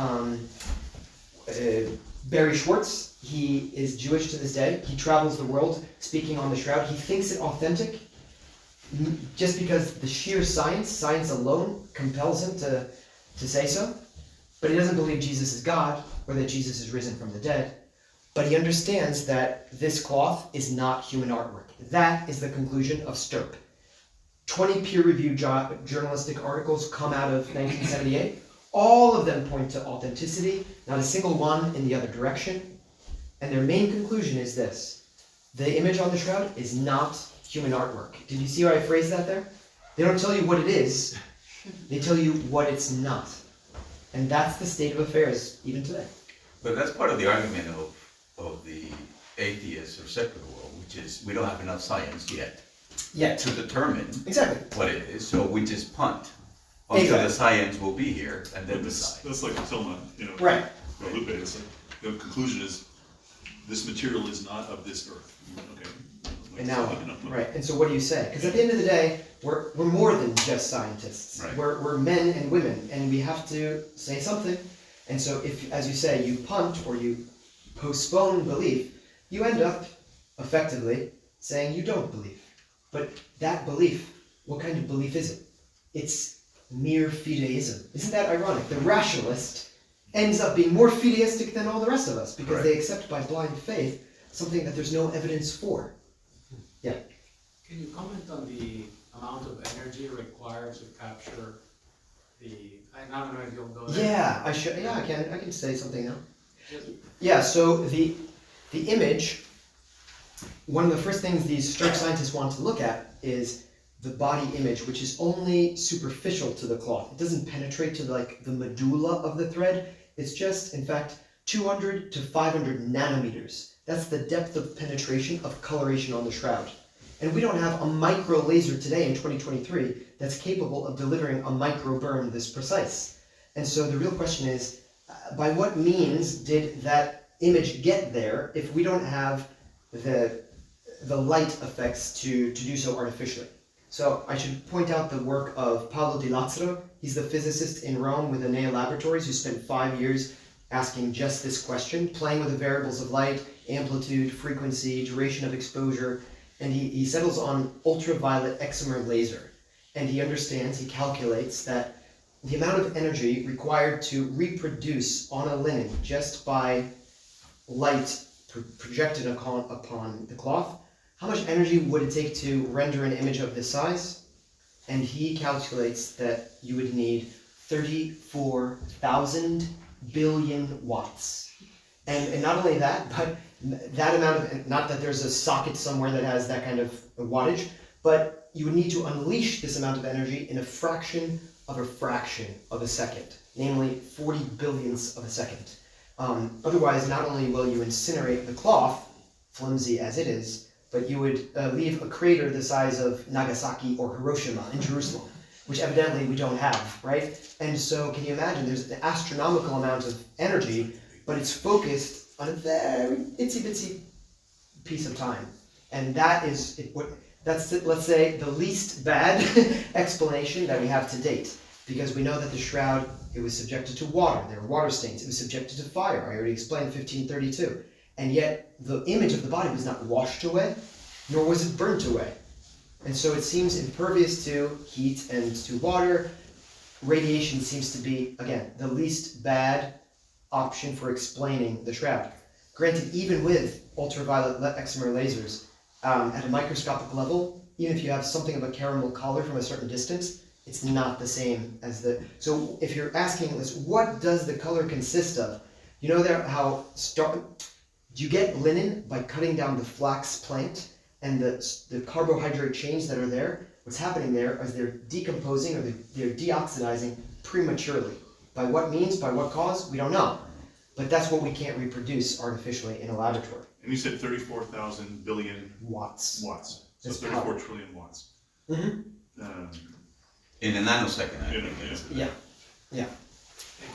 Barry Schwartz. He is Jewish to this day. He travels the world speaking on the Shroud. He thinks it authentic just because the sheer science alone compels him to say so. But he doesn't believe Jesus is God or that Jesus is risen from the dead. But he understands that this cloth is not human artwork. That is the conclusion of Stirp. 20 peer-reviewed journalistic articles come out of 1978. All of them point to authenticity, not a single one in the other direction. And their main conclusion is this: the image on the Shroud is not human artwork. Did you see how I phrased that there? They don't tell you what it is, they tell you what it's not. And that's the state of affairs even today. But that's part of the argument of the atheist or secular world, which is we don't have enough science yet to determine what it is, so we just punt until the science will be here and then decide. That's like Tilma, Right. Lupe, it's like, the conclusion is, this material is not of this earth. Okay. And now, right, and so what do you say? Because at the end of the day, we're more than just scientists. Right. We're men and women, and we have to say something. And so if, as you say, you punt or you postpone belief, you end up effectively saying you don't believe. But that belief, what kind of belief is it? It's mere fideism. Isn't that ironic? The rationalist ends up being more fideistic than all the rest of us because they accept by blind faith something that there's no evidence for. Yeah. Can you comment on the amount of energy required to capture the? I don't know if you'll go there. Yeah, I should. Yeah, I can say something now. Yes. Yeah. So the image. One of the first things these Stirp scientists want to look at is the body image, which is only superficial to the cloth. It doesn't penetrate to the medulla of the thread. It's just, in fact, 200 to 500 nanometers. That's the depth of penetration of coloration on the Shroud. And we don't have a micro laser today in 2023 that's capable of delivering a micro burn this precise. And so the real question is, by what means did that image get there if we don't have the light effects to do so artificially? So I should point out the work of Paolo Di Lazzaro. He's the physicist in Rome with Enea Laboratories who spent 5 years asking just this question, playing with the variables of light, amplitude, frequency, duration of exposure, and he settles on ultraviolet excimer laser. And he understands, he calculates that the amount of energy required to reproduce on a linen just by light projected upon the cloth how much energy would it take to render an image of this size? And he calculates that you would need 34,000 billion watts. And not only that, but that amount of, not that there's a socket somewhere that has that kind of wattage, but you would need to unleash this amount of energy in a fraction of a second, namely 40 billionths of a second. Otherwise, not only will you incinerate the cloth, flimsy as it is, but you would leave a crater the size of Nagasaki or Hiroshima in Jerusalem, which evidently we don't have, right? And so can you imagine there's an astronomical amount of energy, but it's focused on a very itsy-bitsy piece of time. And that is, that's, let's say, the least bad explanation that we have to date. Because we know that the shroud, it was subjected to water. There were water stains. It was subjected to fire. I already explained 1532. And yet, the image of the body was not washed away, nor was it burnt away. And so it seems impervious to heat and to water. Radiation seems to be, again, the least bad option for explaining the shroud. Granted, even with ultraviolet excimer lasers, at a microscopic level, even if you have something of a caramel color from a certain distance, it's not the same as the... So if you're asking us, what does the color consist of? You know there how... You get linen by cutting down the flax plant and the carbohydrate chains that are there. What's happening there is they're decomposing or they're deoxidizing prematurely. By what means, by what cause, we don't know. But that's what we can't reproduce artificially in a laboratory. And you said 34,000 billion Watts. watts. So That's 34 power. trillion watts. Mm-hmm. In a nanosecond, I think. Yeah.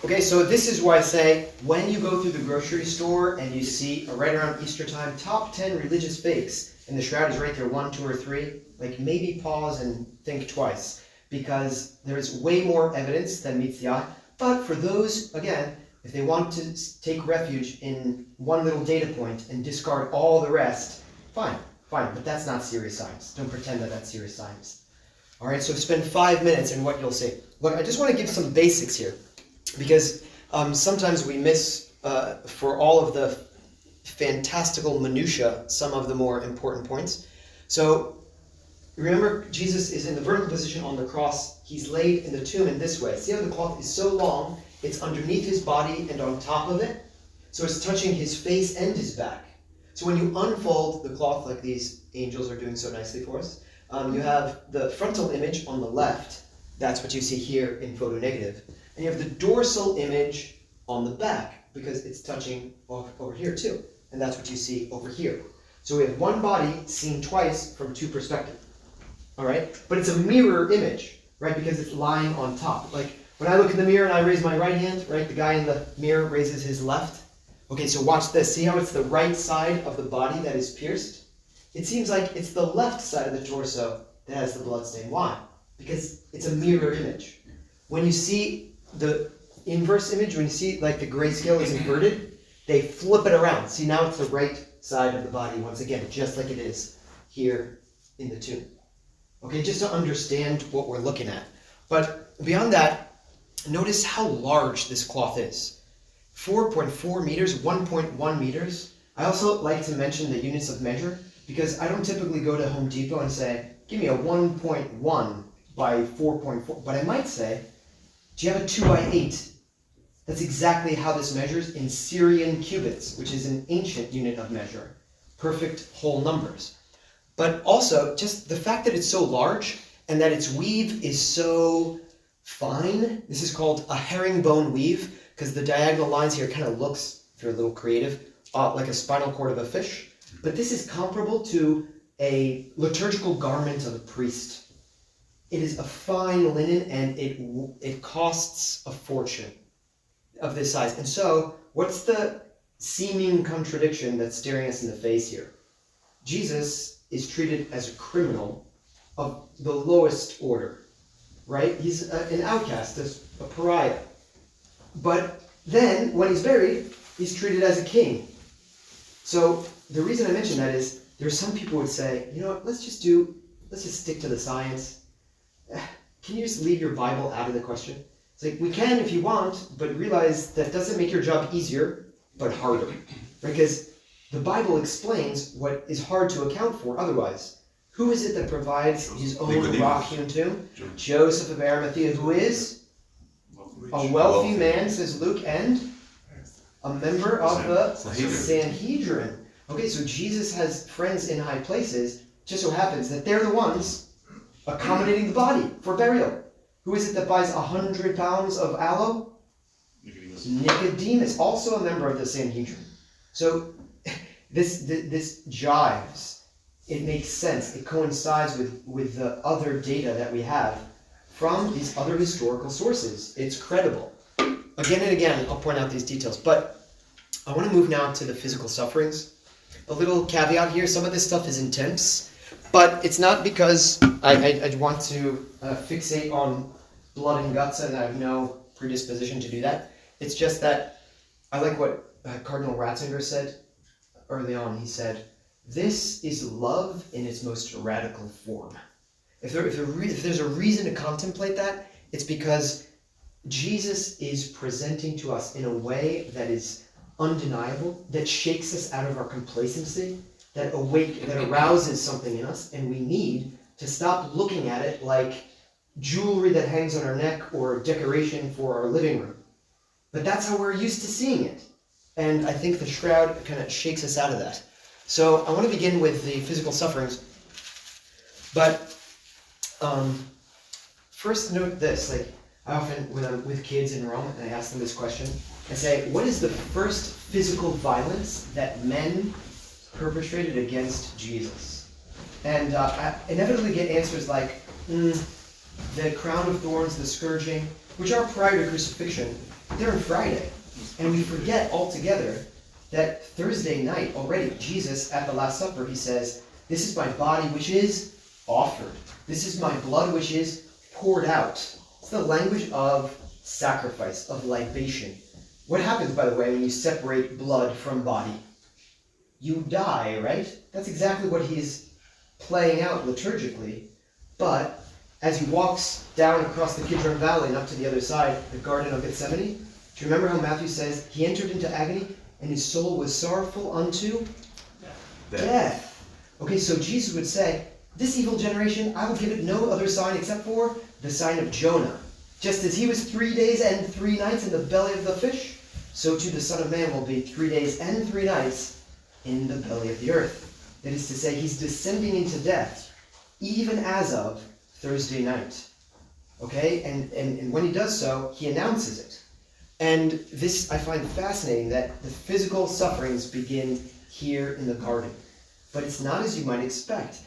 Okay, so this is why I say, when you go through the grocery store and you see, right around Easter time, top 10 religious fakes, and the shroud is right there, 1, 2, or 3, like maybe pause and think twice, because there is way more evidence than meets the eye. But for those, again, if they want to take refuge in one little data point and discard all the rest, fine, but that's not serious science. Don't pretend that that's serious science. All right, so spend 5 minutes in what you'll see. Look, I just want to give some basics here, because sometimes we miss, for all of the fantastical minutiae, some of the more important points. So remember, Jesus is in the vertical position on the cross. He's laid in the tomb in this way. See how the cloth is so long, it's underneath his body and on top of it? So it's touching his face and his back. So when you unfold the cloth like these angels are doing so nicely for us, you have the frontal image on the left. That's what you see here in photo negative. And you have the dorsal image on the back because it's touching over here too. And that's what you see over here. So we have one body seen twice from two perspectives. All right? But it's a mirror image, right? Because it's lying on top. Like when I look in the mirror and I raise my right hand, right? The guy in the mirror raises his left. Okay, so watch this. See how it's the right side of the body that is pierced? It seems like it's the left side of the torso that has the bloodstain. Why? Because it's a mirror image. When you see the inverse image, when you see like the grayscale is inverted, they flip it around. See, now it's the right side of the body once again, just like it is here in the tomb. Okay, just to understand what we're looking at. But beyond that, notice how large this cloth is. 4.4 meters, 1.1 meters. I also like to mention the units of measure because I don't typically go to Home Depot and say, give me a 1.1 by 4.4, but I might say, do you have a 2 by 8? That's exactly how this measures in Syrian cubits, which is an ancient unit of measure. Perfect whole numbers. But also, just the fact that it's so large and that its weave is so fine, this is called a herringbone weave, because the diagonal lines here kind of looks, if you're a little creative, like a spinal cord of a fish. But this is comparable to a liturgical garment of a priest. It is a fine linen and it costs a fortune of this size. And so, what's the seeming contradiction that's staring us in the face here? Jesus is treated as a criminal of the lowest order, right? He's an outcast, a pariah. But then, when he's buried, he's treated as a king. So, the reason I mention that is, there are some people who would say, you know what, let's just stick to the science. Can you just leave your Bible out of the question? It's like, we can if you want, but realize that doesn't make your job easier, but harder. Because the Bible explains what is hard to account for otherwise. Who is it that provides his own Nicodemus. rock-hewn tomb? Joseph of Arimathea, who is a wealthy man, says Luke, and a member of the Sanhedrin. Okay, so Jesus has friends in high places. Just so happens that they're the ones accommodating the body for burial. Who is it that buys 100 pounds of aloe? Nicodemus, also a member of the Sanhedrin. So this jives. It makes sense. It coincides with the other data that we have from these other historical sources. It's credible. Again and again, I'll point out these details. But I want to move now to the physical sufferings. A little caveat here. Some of this stuff is intense. But it's not because I want to fixate on blood and guts, and I have no predisposition to do that. It's just that I like what Cardinal Ratzinger said early on. He said, "This is love in its most radical form." If there's a reason to contemplate that, it's because Jesus is presenting to us in a way that is undeniable, that shakes us out of our complacency, that arouses something in us, and we need to stop looking at it like jewelry that hangs on our neck or decoration for our living room. But that's how we're used to seeing it. And I think the Shroud kind of shakes us out of that. So I want to begin with the physical sufferings. But first note this, like I often, when I'm with kids in Rome, and I ask them this question, I say, what is the first physical violence that men perpetrated against Jesus? And I inevitably get answers like, the crown of thorns, the scourging, which are prior to crucifixion. They're on Friday. And we forget altogether that Thursday night already, Jesus at the Last Supper, he says, "This is my body which is offered. This is my blood which is poured out." It's the language of sacrifice, of libation. What happens, by the way, when you separate blood from body? You die, right? That's exactly what he's playing out liturgically. But as he walks down across the Kidron Valley and up to the other side, the Garden of Gethsemane, do you remember how Matthew says he entered into agony and his soul was sorrowful unto death? Okay, so Jesus would say, this evil generation, I will give it no other sign except for the sign of Jonah. Just as he was 3 days and 3 nights in the belly of the fish, so too the Son of Man will be 3 days and 3 nights in the belly of the earth. That is to say, he's descending into death, even as of Thursday night. Okay, and when he does so, he announces it. And this I find fascinating, that the physical sufferings begin here in the garden. But it's not as you might expect.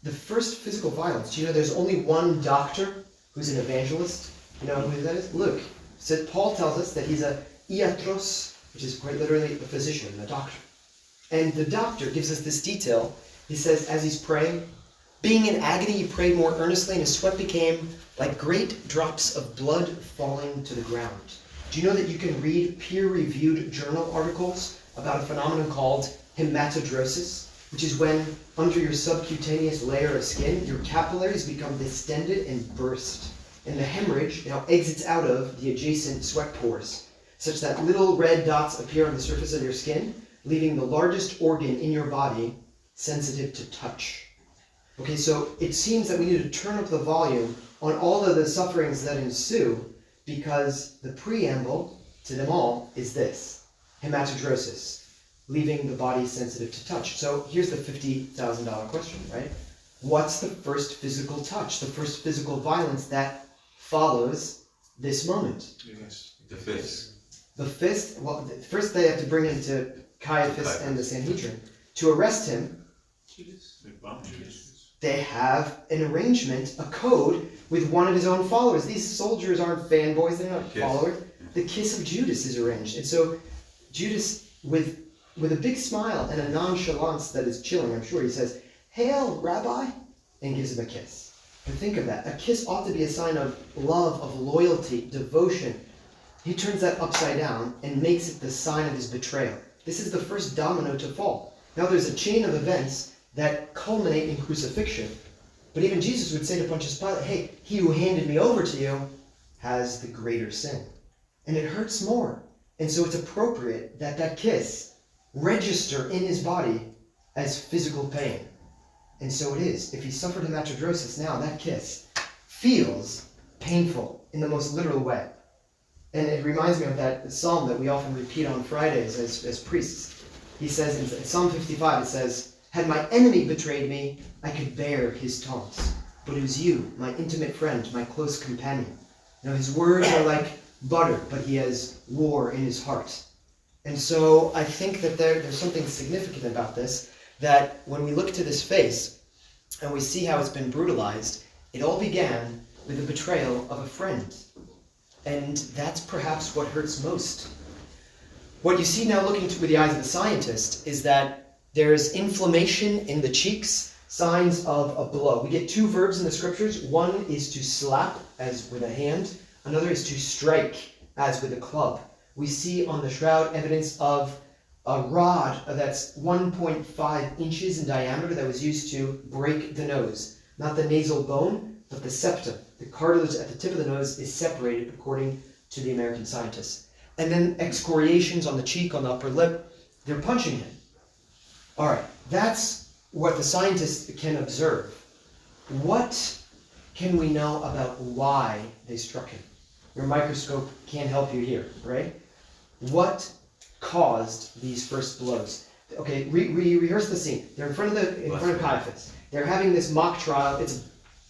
The first physical violence, do you know there's only one doctor who's an evangelist? You know who that is? Luke. So Paul tells us that he's a iatros, which is quite literally a physician, a doctor. And the doctor gives us this detail. He says, as he's praying, being in agony, he prayed more earnestly, and his sweat became like great drops of blood falling to the ground. Do you know that you can read peer-reviewed journal articles about a phenomenon called hematidrosis, which is when, under your subcutaneous layer of skin, your capillaries become distended and burst, and the hemorrhage now exits out of the adjacent sweat pores, such that little red dots appear on the surface of your skin, leaving the largest organ in your body sensitive to touch. Okay, so it seems that we need to turn up the volume on all of the sufferings that ensue, because the preamble to them all is this: hematidrosis, leaving the body sensitive to touch. So here's the $50,000 question, right? What's the first physical touch, the first physical violence that follows this moment? The fist. The fist, well, first they have to bring him to Caiaphas and the Sanhedrin. To arrest him, they have an arrangement, a code, with one of his own followers. These soldiers aren't fanboys, they're not followers. The kiss of Judas is arranged. And so Judas, with a big smile and a nonchalance that is chilling, I'm sure, he says, "Hail, Rabbi," and gives him a kiss. And think of that. A kiss ought to be a sign of love, of loyalty, devotion. He turns that upside down and makes it the sign of his betrayal. This is the first domino to fall. Now there's a chain of events that culminate in crucifixion. But even Jesus would say to Pontius Pilate, hey, he who handed me over to you has the greater sin. And it hurts more. And so it's appropriate that that kiss register in his body as physical pain. And so it is. If he suffered hematidrosis now, that kiss feels painful in the most literal way. And it reminds me of that psalm that we often repeat on Fridays as priests. He says in Psalm 55, it says, "Had my enemy betrayed me, I could bear his taunts. But it was you, my intimate friend, my close companion." You know, his words are like butter, but he has war in his heart. And so I think that there's something significant about this, that when we look to this face and we see how it's been brutalized, it all began with the betrayal of a friend. And that's perhaps what hurts most. What you see now looking with the eyes of the scientist is that there's inflammation in the cheeks, signs of a blow. We get two verbs in the scriptures. One is to slap, as with a hand. Another is to strike, as with a club. We see on the shroud evidence of a rod that's 1.5 inches in diameter that was used to break the nose. Not the nasal bone, but the septum. The cartilage at the tip of the nose is separated, according to the American scientists. And then excoriations on the cheek, on the upper lip. They're punching him. All right, that's what the scientists can observe. What can we know about why they struck him? Your microscope can't help you here, right? What caused these first blows? Okay, rehearse the scene. They're in front of Caiaphas. They're having this mock trial. It's a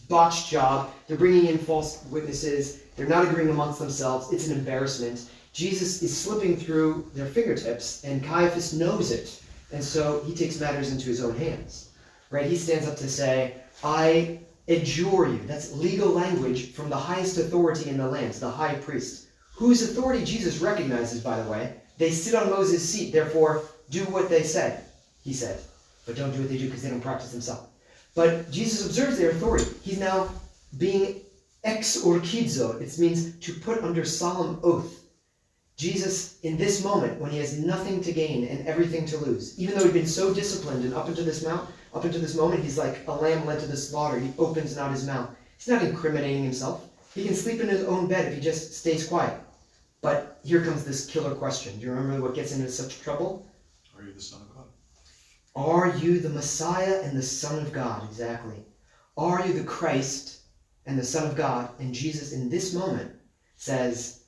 botched job. They're bringing in false witnesses. They're not agreeing amongst themselves. It's an embarrassment. Jesus is slipping through their fingertips, and Caiaphas knows it. And so he takes matters into his own hands. Right? He stands up to say, "I adjure you." That's legal language from the highest authority in the land, the high priest, whose authority Jesus recognizes, by the way. They sit on Moses' seat, therefore do what they say, he said. But don't do what they do because they don't practice themselves. But Jesus observes their authority. He's now being exorchizo. It means to put under solemn oath. Jesus, in this moment, when he has nothing to gain and everything to lose, even though he'd been so disciplined, and up until this moment, he's like a lamb led to the slaughter. He opens not his mouth. He's not incriminating himself. He can sleep in his own bed if he just stays quiet. But here comes this killer question. Do you remember what gets into such trouble? Are you the Son of God? Are you the Messiah and the Son of God? Exactly. Are you the Christ and the Son of God? And Jesus, in this moment, says,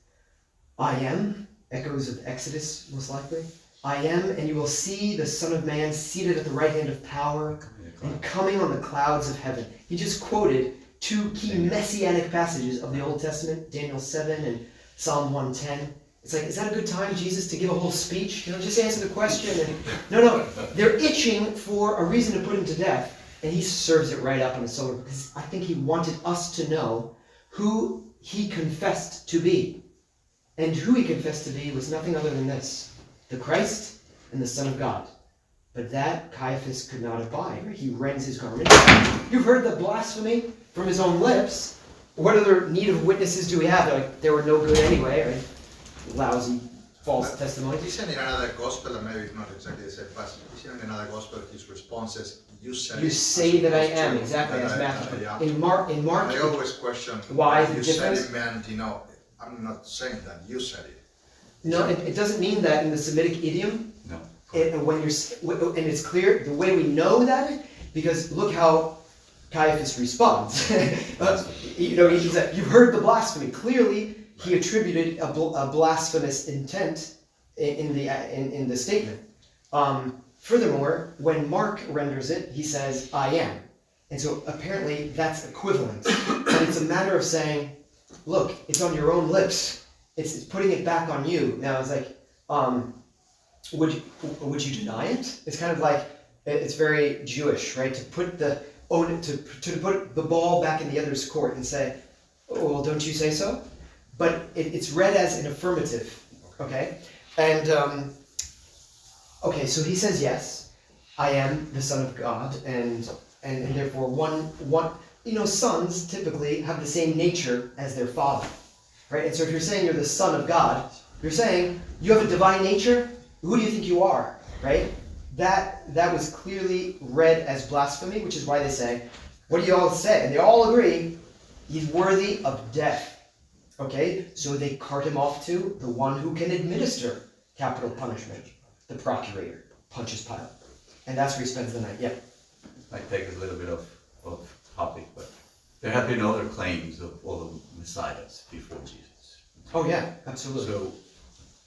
"I am," echoes of Exodus, most likely. "I am, and you will see the Son of Man seated at the right hand of power and coming on the clouds of heaven." He just quoted two key messianic passages of the Old Testament, Daniel 7 and Psalm 110. It's like, is that a good time, Jesus, to give a whole speech? You know, just answer the question. And no, they're itching for a reason to put him to death, and he serves it right up on the silver, because I think he wanted us to know who he confessed to be. And who he confessed to be was nothing other than this: the Christ and the Son of God. But that Caiaphas could not abide. He rends his garment. You've heard the blasphemy from his own lips. What other need of witnesses do we have? They're like, they were no good anyway, right? Lousy false testimony. Isn't in another gospel, and maybe it's not exactly the same passage, isn't in another gospel his response is, "You said You say that I am," exactly, as Matthew. Yeah. In Mark, I always question why the you difference? said it meant, I'm not saying that, you said it. No, it doesn't mean that in the Semitic idiom. No. And it's clear the way we know that, because look how Caiaphas responds. He said, "You've heard the blasphemy." Clearly, he attributed a blasphemous intent in the statement. Furthermore, when Mark renders it, he says, "I am," and so apparently that's equivalent. And it's a matter of saying, "Look, it's on your own lips. It's putting it back on you." Now it's like, would you deny it? It's kind of like, it's very Jewish, right? To put the ball back in the other's court and say, "Oh, well, don't you say so?" But it's read as an affirmative, okay? And, okay, so he says, yes, I am the Son of God, and therefore sons typically have the same nature as their father, right? And so if you're saying you're the Son of God, you're saying you have a divine nature. Who do you think you are, right? That was clearly read as blasphemy, which is why they say, "What do you all say?" And they all agree, he's worthy of death. Okay, so they cart him off to the one who can administer capital punishment, the procurator. Pontius Pilate. And that's where he spends the night. Yeah. Might take a little bit of topic, but there have been other claims of all the messiahs before Jesus. Oh yeah, absolutely. So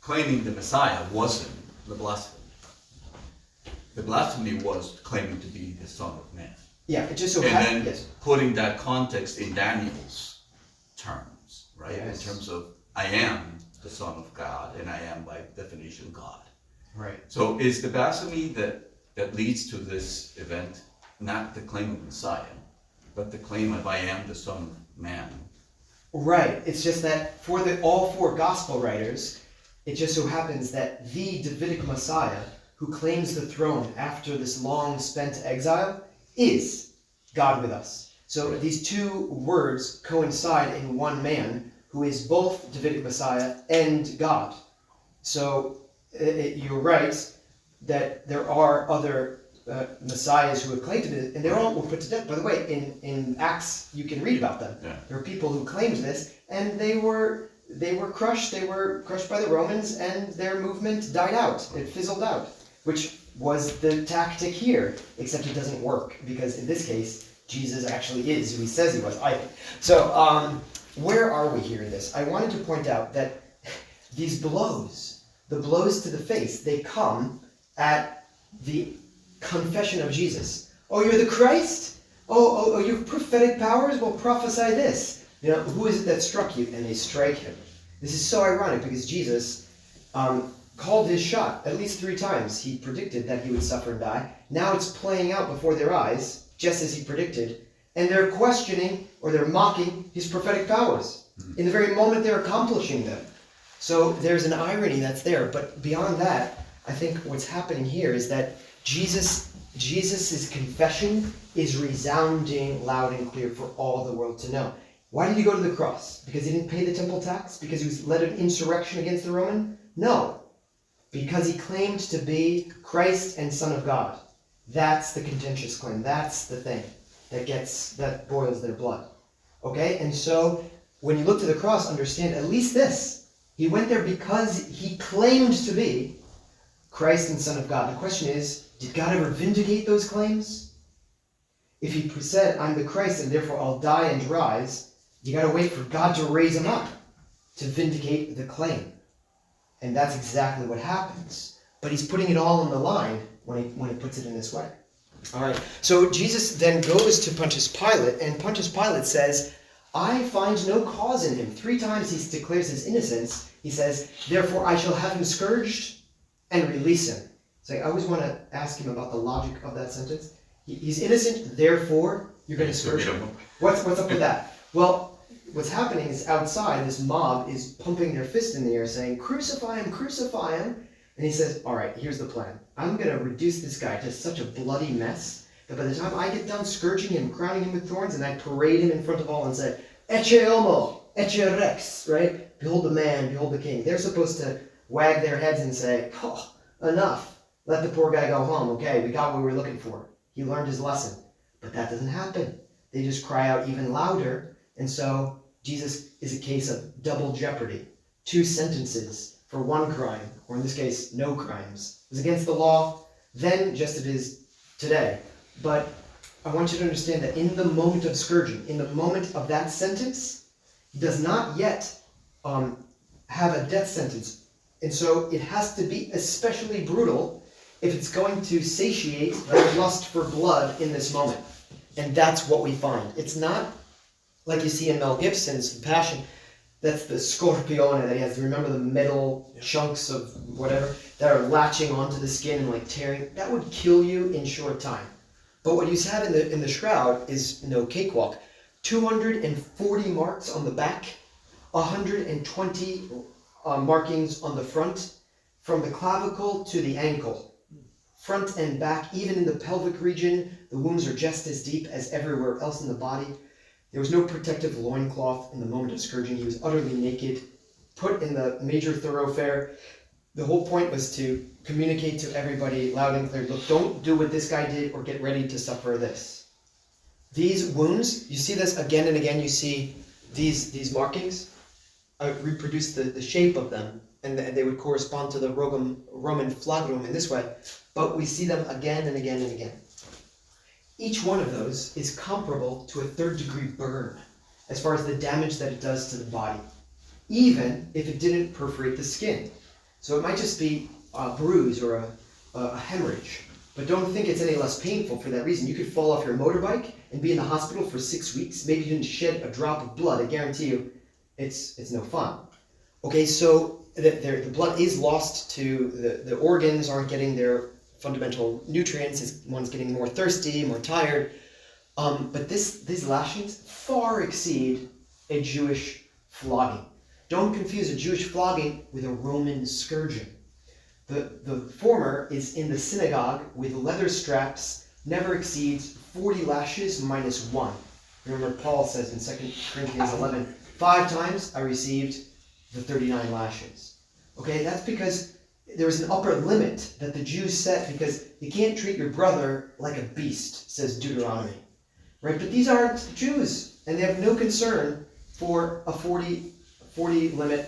claiming the Messiah wasn't the blasphemy. The blasphemy was claiming to be the Son of Man. Yeah, it just so And happened. then Yes. putting that context in Daniel's terms, right? Yes. In terms of, I am the Son of God, and I am by definition God. Right. So is the blasphemy that leads to this event not the claim of Messiah, but the claim of I am the Son of Man? Right. It's just that for all four gospel writers, it just so happens that the Davidic Messiah who claims the throne after this long spent exile is God with us. So these two words coincide in one man who is both Davidic Messiah and God. So you're right that there are other messiahs who have claimed to be, and they all were put to death. By the way, in Acts you can read about them. Yeah. There are people who claimed this, and they were crushed. They were crushed by the Romans, and their movement died out. It fizzled out, which was the tactic here, except it doesn't work, because in this case, Jesus actually is who he says he was, I think. So, where are we here in this? I wanted to point out that these blows, the blows to the face, they come at the confession of Jesus. Oh, you're the Christ? Oh, you have prophetic powers? Well, prophesy this. You know, who is it that struck you? And they strike him. This is so ironic, because Jesus called his shot at least 3 times. He predicted that he would suffer and die. Now it's playing out before their eyes, just as he predicted. And they're questioning, or they're mocking, his prophetic powers in the very moment they're accomplishing them. So there's an irony that's there. But beyond that, I think what's happening here is that Jesus' confession is resounding loud and clear for all the world to know. Why did he go to the cross? Because he didn't pay the temple tax? Because he was led an insurrection against the Roman? No. Because he claimed to be Christ and Son of God. That's the contentious claim. That's the thing that boils their blood. Okay? And so, when you look to the cross, understand at least this. He went there because he claimed to be Christ and Son of God. The question is, did God ever vindicate those claims? If he said, I'm the Christ and therefore I'll die and rise, you gotta wait for God to raise him up to vindicate the claim. And that's exactly what happens. But he's putting it all on the line when he puts it in this way. All right. So Jesus then goes to Pontius Pilate, and Pontius Pilate says, I find no cause in him. 3 times he declares his innocence. He says, therefore I shall have him scourged and release him. So I always want to ask him about the logic of that sentence. He's innocent, therefore you're going to scourge him. What's up with that? Well, what's happening is outside, this mob is pumping their fist in the air saying, crucify him, crucify him. And he says, all right, here's the plan. I'm going to reduce this guy to such a bloody mess that by the time I get done scourging him, crowning him with thorns, and I parade him in front of all and say, Ecce homo, ecce rex, right? Behold the man, behold the king. They're supposed to wag their heads and say, oh, enough. Let the poor guy go home. Okay, we got what we were looking for. He learned his lesson. But that doesn't happen. They just cry out even louder. And so Jesus is a case of double jeopardy. 2 sentences for 1 crime, or in this case, no crimes. It was against the law then, just as it is today. But I want you to understand that in the moment of scourging, in the moment of that sentence, he does not yet have a death sentence. And so it has to be especially brutal if it's going to satiate their lust for blood in this moment. And that's what we find. It's not like you see in Mel Gibson's The Passion. That's the scorpione that he has. Remember the metal chunks of whatever that are latching onto the skin and like tearing? That would kill you in short time. But what you have in the shroud is no cakewalk. 240 marks on the back, 120 markings on the front, from the clavicle to the ankle. Front and back, even in the pelvic region, the wounds are just as deep as everywhere else in the body. There was no protective loincloth in the moment of scourging. He was utterly naked, put in the major thoroughfare. The whole point was to communicate to everybody loud and clear, look, don't do what this guy did or get ready to suffer this. These wounds, you see this again and again, you see these markings. I reproduced the shape of them, and they would correspond to the Roman flagrum in this way. but we see them again and again and again. Each one of those is comparable to a third-degree burn as far as the damage that it does to the body, even if it didn't perforate the skin. So it might just be a bruise or a hemorrhage, but don't think it's any less painful for that reason. You could fall off your motorbike and be in the hospital for 6 weeks. Maybe you didn't shed a drop of blood. I guarantee you it's no fun. Okay, so the blood is lost to the organs, aren't getting their fundamental nutrients, one's getting more thirsty, more tired. But these lashings far exceed a Jewish flogging. Don't confuse a Jewish flogging with a Roman scourging. The former is in the synagogue with leather straps, never exceeds 40 lashes minus 1. Remember, Paul says in 2 Corinthians 11, 5 times I received the 39 lashes. Okay, that's because there was an upper limit that the Jews set, because you can't treat your brother like a beast, says Deuteronomy. Right? But these aren't Jews, and they have no concern for a 40 limit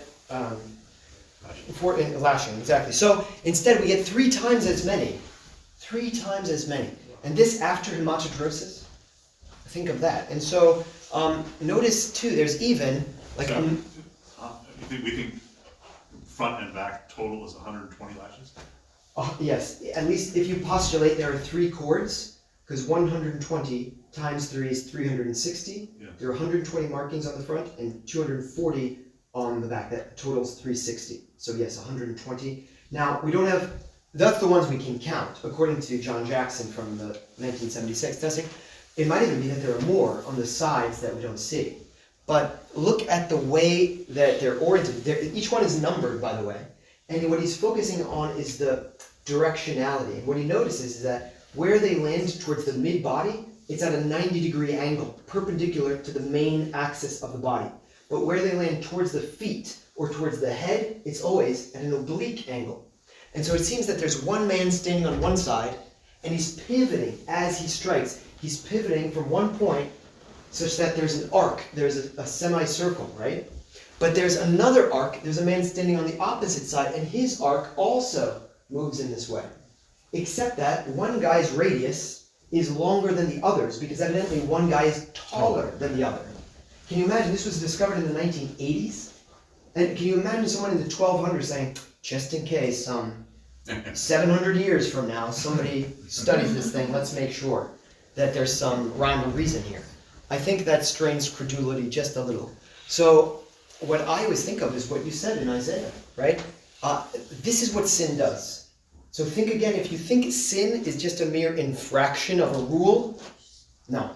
for lashing, exactly. So instead we get 3 times as many. 3 times as many. And this after hematidrosis? Think of that. And so notice too, there's even like we think front and back total is 120 lashes? Yes, at least if you postulate there are 3 cords, because 120 times 3 is 360. Yeah. There are 120 markings on the front and 240 on the back. That totals 360. So yes, 120. Now, we don't have, that's the ones we can count, according to John Jackson from the 1976 testing. It might even be that there are more on the sides that we don't see. But look at the way that they're oriented. Each one is numbered, by the way. And what he's focusing on is the directionality. And what he notices is that where they land towards the mid-body, it's at a 90-degree angle, perpendicular to the main axis of the body. But where they land towards the feet or towards the head, it's always at an oblique angle. And so it seems that there's one man standing on one side, and he's pivoting as he strikes. He's pivoting from one point such that there's an arc, there's a semicircle, right? But there's another arc, there's a man standing on the opposite side, and his arc also moves in this way. Except that one guy's radius is longer than the others, because evidently one guy is taller than the other. Can you imagine, this was discovered in the 1980s? And can you imagine someone in the 1200s saying, just in case, 700 years from now, somebody studies this thing, let's make sure that there's some rhyme or reason here. I think that strains credulity just a little. So what I always think of is what you said in Isaiah, right? This is what sin does. So think again, if you think sin is just a mere infraction of a rule, no.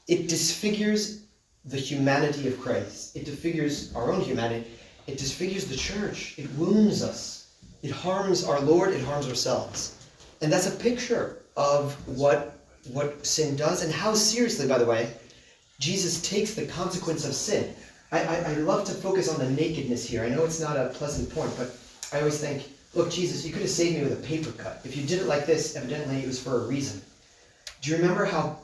It disfigures the humanity of Christ. It disfigures our own humanity. It disfigures the church. It wounds us. It harms our Lord. It harms ourselves. And that's a picture of what sin does, and how seriously, by the way, Jesus takes the consequence of sin. I love to focus on the nakedness here. I know it's not a pleasant point, but I always think, look, Jesus, you could have saved me with a paper cut. If you did it like this, evidently it was for a reason. Do you remember how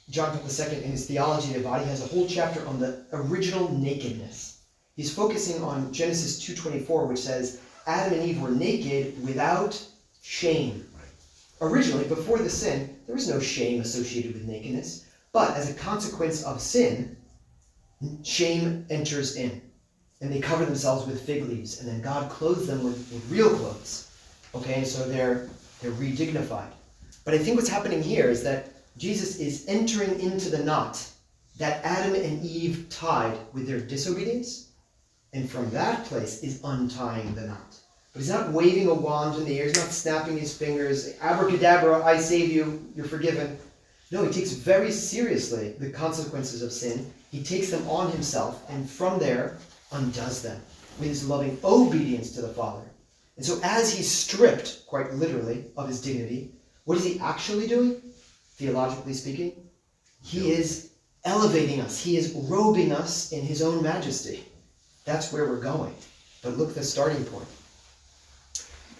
John Paul II, in his Theology of the Body, has a whole chapter on the original nakedness? He's focusing on Genesis 2:24, which says, Adam and Eve were naked without shame. Originally, before the sin, there was no shame associated with nakedness. But as a consequence of sin, shame enters in. And they cover themselves with fig leaves. And then God clothes them with real clothes. Okay, so they're re-dignified. But I think what's happening here is that Jesus is entering into the knot that Adam and Eve tied with their disobedience. And from that place is untying the knot. But he's not waving a wand in the air. He's not snapping his fingers. Abracadabra, I save you, you're forgiven. No, he takes very seriously the consequences of sin. He takes them on himself, and from there, undoes them with his loving obedience to the Father. And so as he's stripped, quite literally, of his dignity, what is he actually doing? Theologically speaking, he is elevating us. He is robing us in his own majesty. That's where we're going. But look at the starting point.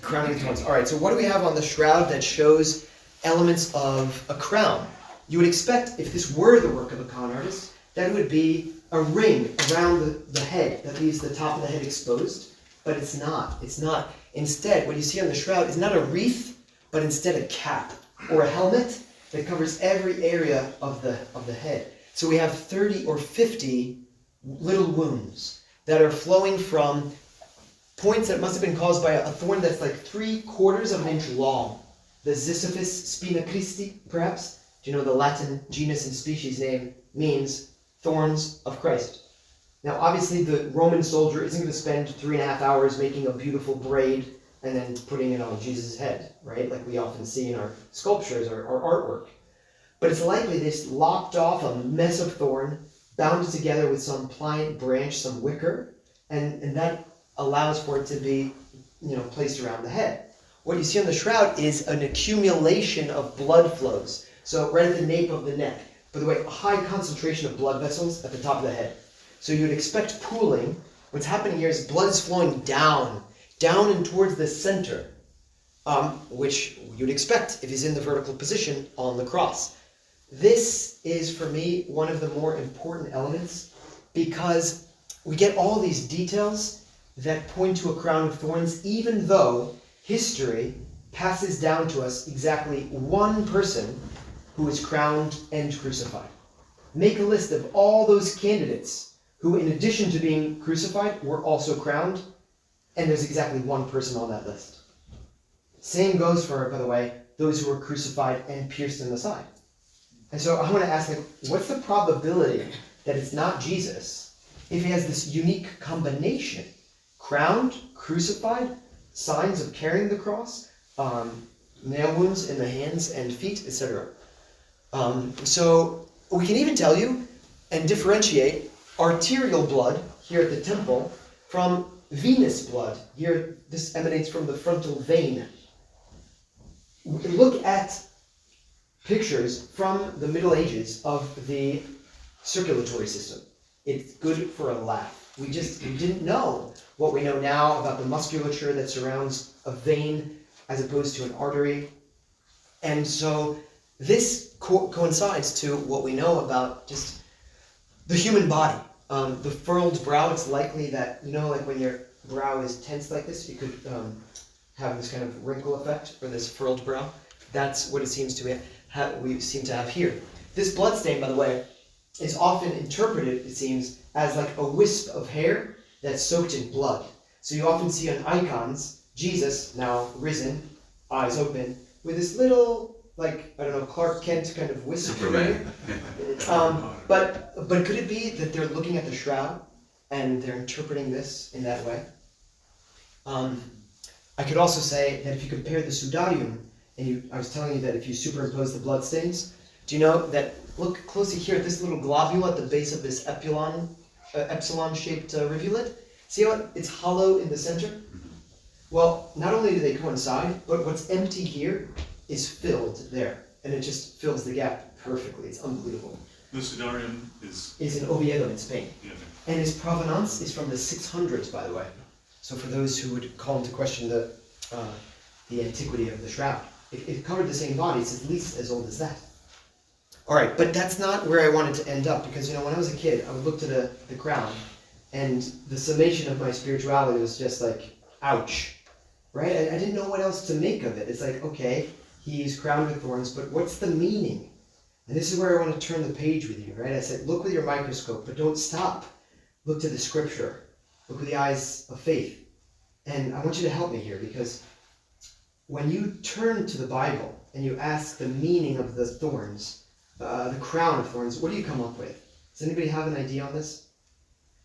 Crowning thorns. All right, so what do we have on the shroud that shows elements of a crown? You would expect, if this were the work of a con artist, that it would be a ring around the head that leaves the top of the head exposed. But it's not. It's not. Instead, what you see on the shroud is not a wreath, but instead a cap or a helmet that covers every area of the head. So we have 30 or 50 little wounds that are flowing from points that must have been caused by a thorn that's like 3/4 of an inch long. The Ziziphus spina Christi, perhaps? Do you know the Latin genus and species name means thorns of Christ? Now, obviously, the Roman soldier isn't going to spend 3.5 hours making a beautiful braid and then putting it on Jesus' head, right? Like we often see in our sculptures or artwork. But it's likely they just lopped off a mess of thorn, bound it together with some pliant branch, some wicker, and that allows for it to be, placed around the head. What you see on the shroud is an accumulation of blood flows. So right at the nape of the neck. By the way, a high concentration of blood vessels at the top of the head. So you'd expect pooling. What's happening here is blood is flowing down and towards the center, which you'd expect if he's in the vertical position on the cross. This is, for me, one of the more important elements because we get all these details that point to a crown of thorns, even though history passes down to us exactly one person who is crowned and crucified. Make a list of all those candidates who, in addition to being crucified, were also crowned, and there's exactly one person on that list. Same goes for, by the way, those who were crucified and pierced in the side. And so I want to ask, what's the probability that it's not Jesus if he has this unique combination? Crowned, crucified, signs of carrying the cross, nail wounds in the hands and feet, etc. So we can even tell you and differentiate arterial blood here at the temple from venous blood. Here, this emanates from the frontal vein. Look at pictures from the Middle Ages of the circulatory system. It's good for a laugh. We didn't know what we know now about the musculature that surrounds a vein as opposed to an artery. And so this coincides to what we know about just the human body. The furrowed brow, it's likely that, like when your brow is tense like this, you could have this kind of wrinkle effect, or this furrowed brow. That's what it seems to we seem to have here. This blood stain, by the way, is often interpreted, it seems, as like a wisp of hair that's soaked in blood. So you often see on icons, Jesus, now risen, eyes open, with this little, Clark Kent kind of wisp. Superman. But could it be that they're looking at the shroud and they're interpreting this in that way? I could also say that if you compare the sudarium, and I was telling you that if you superimpose the blood stains, do you know that, look closely here at this little globule at the base of this epsilon-shaped rivulet? See how it's hollow in the center? Well, not only do they coincide, but what's empty here is filled there, and it just fills the gap perfectly. It's unbelievable. The sudarium is in Oviedo in Spain. Yeah. And its provenance is from the 600s, by the way. So for those who would call into question the antiquity of the shroud, it covered the same body. It's at least as old as that. All right, but that's not where I wanted to end up, because when I was a kid, I would look to the crown, and the summation of my spirituality was just like, ouch, right? I didn't know what else to make of it. It's like, okay, he's crowned with thorns, but what's the meaning? And this is where I want to turn the page with you, right? I said, look with your microscope, but don't stop. Look to the scripture. Look with the eyes of faith. And I want you to help me here, because when you turn to the Bible and you ask the meaning of the thorns, the crown of thorns, what do you come up with? Does anybody have an idea on this?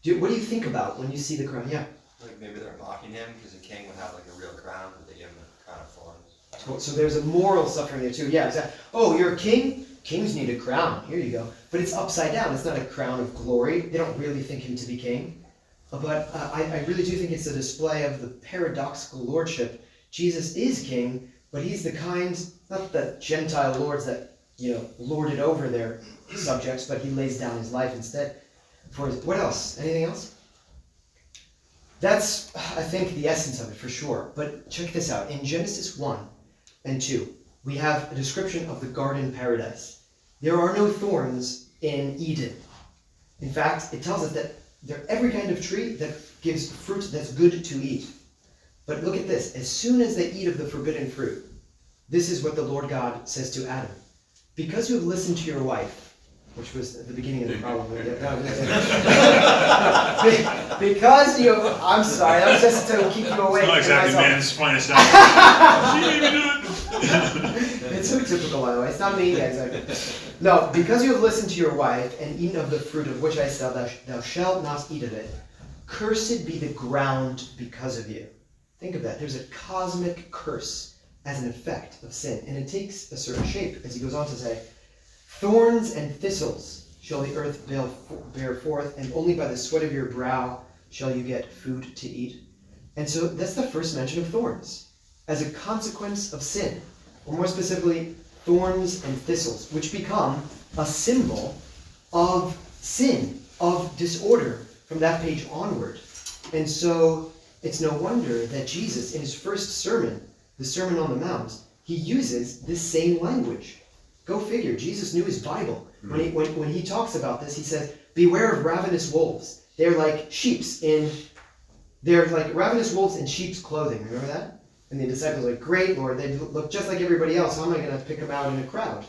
What do you think about when you see the crown? Yeah. Like maybe they're mocking him because a king would have like a real crown, but they give him a crown of thorns. So there's a moral suffering there too. Yeah, exactly. Oh, you're a king? Kings need a crown. Here you go. But it's upside down. It's not a crown of glory. They don't really think him to be king. But I really do think it's a display of the paradoxical lordship. Jesus is king, but he's the kind, not the Gentile lords that, lord it over their subjects, but he lays down his life instead. What else? Anything else? That's, I think, the essence of it for sure. But check this out. In Genesis 1 and 2, we have a description of the garden paradise. There are no thorns in Eden. In fact, it tells us that there's every kind of tree that gives fruit that's good to eat. But look at this. As soon as they eat of the forbidden fruit, This is what the Lord God says to Adam. Because you have listened to your wife, which was at the beginning of the problem. Because you, I'm sorry, that was just to keep you awake. It's not exactly myself. man's finest hour. She made me do it. It's so typical, by the way. It's not me, guys. No, because you have listened to your wife and eaten of the fruit of which I said, thou shalt not eat of it. Cursed be the ground because of you. Think of that. There's a cosmic curse as an effect of sin. And it takes a certain shape, as he goes on to say, thorns and thistles shall the earth bear forth, and only by the sweat of your brow shall you get food to eat. And so that's the first mention of thorns, as a consequence of sin. Or more specifically, thorns and thistles, which become a symbol of sin, of disorder, from that page onward. And so it's no wonder that Jesus, in his first sermon, the Sermon on the Mount, he uses this same language. Go figure, Jesus knew his Bible. When he talks about this, he says, beware of ravenous wolves. They're like ravenous wolves in sheep's clothing. Remember that? And the disciples are like, great, Lord, they look just like everybody else. How am I going to pick them out in a crowd?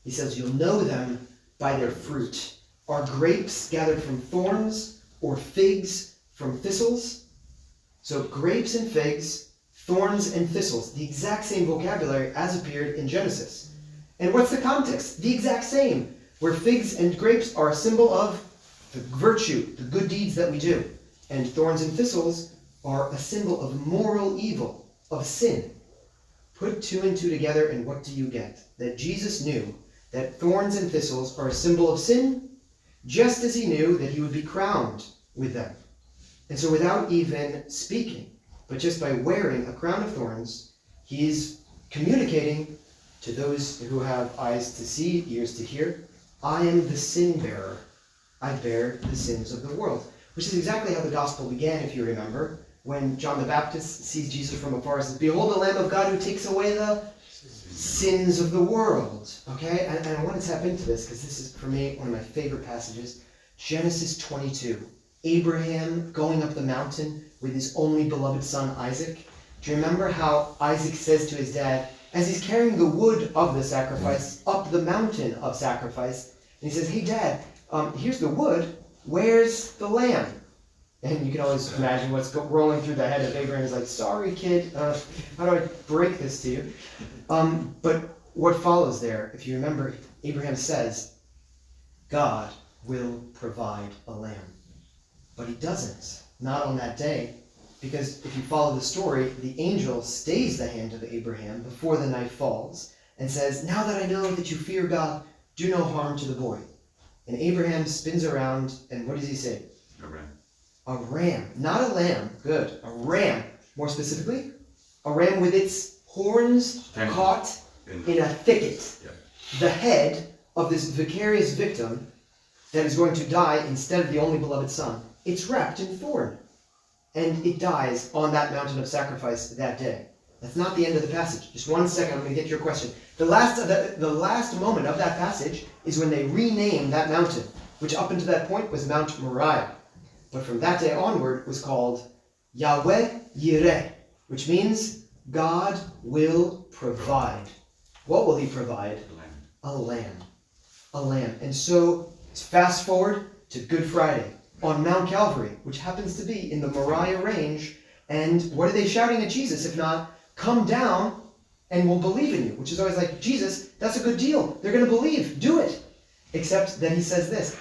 He says, you'll know them by their fruit. Are grapes gathered from thorns or figs from thistles? So grapes and figs, thorns and thistles, the exact same vocabulary as appeared in Genesis. And what's the context? The exact same, where figs and grapes are a symbol of the virtue, the good deeds that we do. And thorns and thistles are a symbol of moral evil, of sin. Put two and two together, and what do you get? That Jesus knew that thorns and thistles are a symbol of sin, just as he knew that he would be crowned with them. And so without even speaking, but just by wearing a crown of thorns, he is communicating to those who have eyes to see, ears to hear, I am the sin bearer. I bear the sins of the world. Which is exactly how the gospel began, if you remember, when John the Baptist sees Jesus from afar and says, behold the Lamb of God who takes away the sins of the world. Okay? And I want to tap into this because this is, for me, one of my favorite passages. Genesis 22. Abraham going up the mountain with his only beloved son Isaac. Do you remember how Isaac says to his dad, as he's carrying the wood of the sacrifice up the mountain of sacrifice, and he says, hey Dad, here's the wood, where's the lamb? And you can always imagine what's rolling through the head of Abraham. He's like, sorry kid, how do I break this to you? But what follows there, if you remember, Abraham says, God will provide a lamb. But he doesn't, not on that day, because if you follow the story, the angel stays the hand of Abraham before the night falls and says, now that I know that you fear God, do no harm to the boy. And Abraham spins around, and what does he say? A ram. A ram, not a lamb, good, a ram. More specifically, a ram with its horns caught in a thicket. Yeah. The head of this vicarious victim that is going to die instead of the only beloved son. It's wrapped in thorn. And it dies on that mountain of sacrifice that day. That's not the end of the passage. Just 1 second, I'm going to get to your question. The last moment of that passage is when they rename that mountain, which up until that point was Mount Moriah. But from that day onward was called Yahweh Yireh, which means God will provide. What will he provide? A lamb. A lamb. And so, fast forward to Good Friday on Mount Calvary, which happens to be in the Moriah range. And what are they shouting at Jesus if not, come down and we'll believe in you? Which is always like, Jesus, that's a good deal. They're going to believe. Do it. Except that he says this,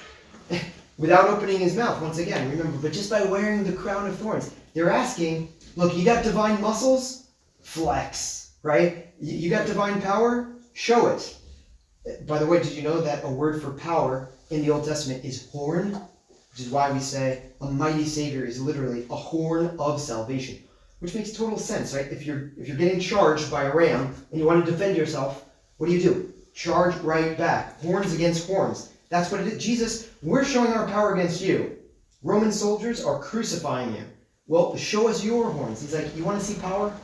without opening his mouth, once again, remember, but just by wearing the crown of thorns. They're asking, look, you got divine muscles? Flex, right? You got divine power? Show it. By the way, did you know that a word for power in the Old Testament is horn? Which is why we say a mighty Savior is literally a horn of salvation. Which makes total sense, right? If you're getting charged by a ram and you want to defend yourself, what do? Charge right back. Horns against horns. That's what it is. Jesus, we're showing our power against you. Roman soldiers are crucifying you. Well, show us your horns. He's like, you want to see power?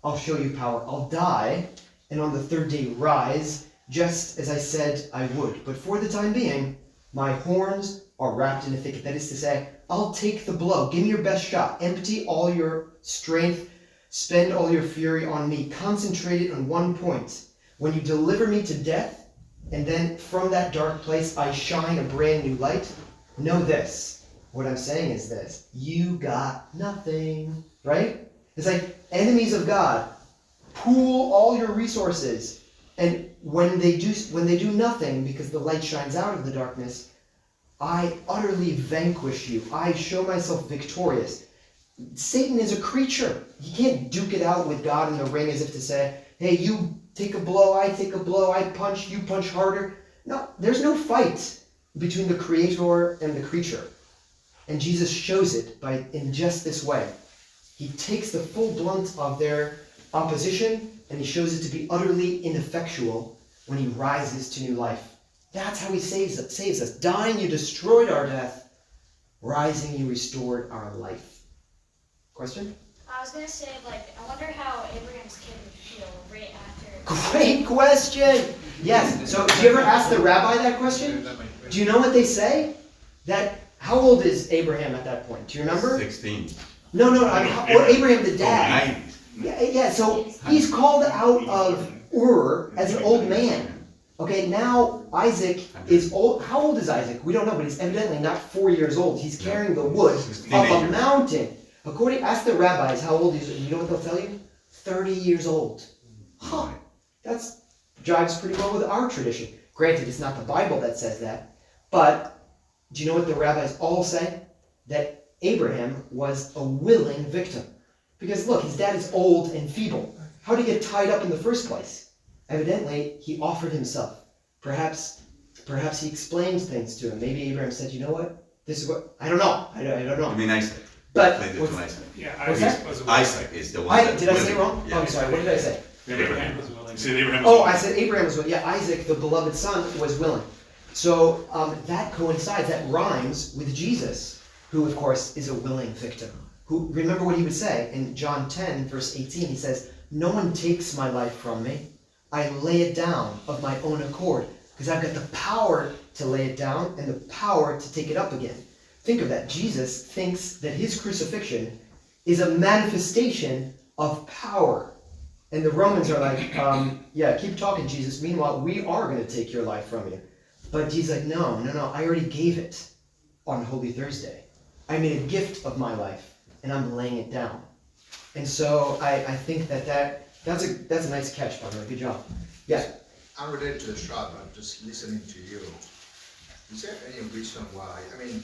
I'll show you power. I'll die, and on the third day rise, just as I said I would. But for the time being, my horns are wrapped in a thicket. That is to say, I'll take the blow. Give me your best shot. Empty all your strength Spend all your fury on me. Concentrate it on one point. When you deliver me to death, and then from that dark place I shine a brand new light, know this. What I'm saying is this. You got nothing, right? It's like enemies of God. Pool all your resources. And when they do nothing because the light shines out of the darkness, I utterly vanquish you. I show myself victorious. Satan is a creature. He can't duke it out with God in the ring as if to say, hey, you take a blow, I take a blow, I punch, you punch harder. No, there's no fight between the creator and the creature. And Jesus shows it in just this way. He takes the full blunt of their opposition and he shows it to be utterly ineffectual when he rises to new life. That's how he saves us. Dying, you destroyed our death. Rising, you restored our life. Question? I was going to say, I wonder how Abraham's kid would feel right after. Great question! Yes, so did you ever ask the rabbi that question? Do you know what they say? How old is Abraham at that point? Do you remember? 16. No, or Abraham the dad. 9. Yeah, so he's called out of Ur as an old man. Okay, now Isaac is old. How old is Isaac? We don't know, but he's evidently not 4 years old. He's carrying the wood up a mountain. Ask the rabbis how old he is. You know what they'll tell you? 30 years old. Huh. That jives pretty well with our tradition. Granted, it's not the Bible that says that, but do you know what the rabbis all say? That Abraham was a willing victim. Because look, his dad is old and feeble. How did he get tied up in the first place? Evidently, he offered himself. Perhaps he explained things to him. Maybe Abraham said, you know what? This is what... I don't know. I don't know. I mean Isaac. But... Isaac. Yeah, What's that? Isaac is the one Did I say it wrong? Yeah. Oh, I'm sorry. What did I say? Abraham was willing. You said Abraham was Oh, willing. I said Abraham was willing. Yeah, Isaac, the beloved son, was willing. So that coincides, that rhymes with Jesus, who, of course, is a willing victim. Who, remember what he would say in John 10, verse 18. He says, no one takes my life from me. I lay it down of my own accord. Because I've got the power to lay it down and the power to take it up again. Think of that. Jesus thinks that his crucifixion is a manifestation of power. And the Romans are like, yeah, keep talking, Jesus. Meanwhile, we are going to take your life from you. But Jesus is like, no, I already gave it on Holy Thursday. I made a gift of my life, and I'm laying it down. And so I think that's a nice catch, by the way. Good job. Yeah. Unrelated to the shroud, but just listening to you, is there any reason why, I mean,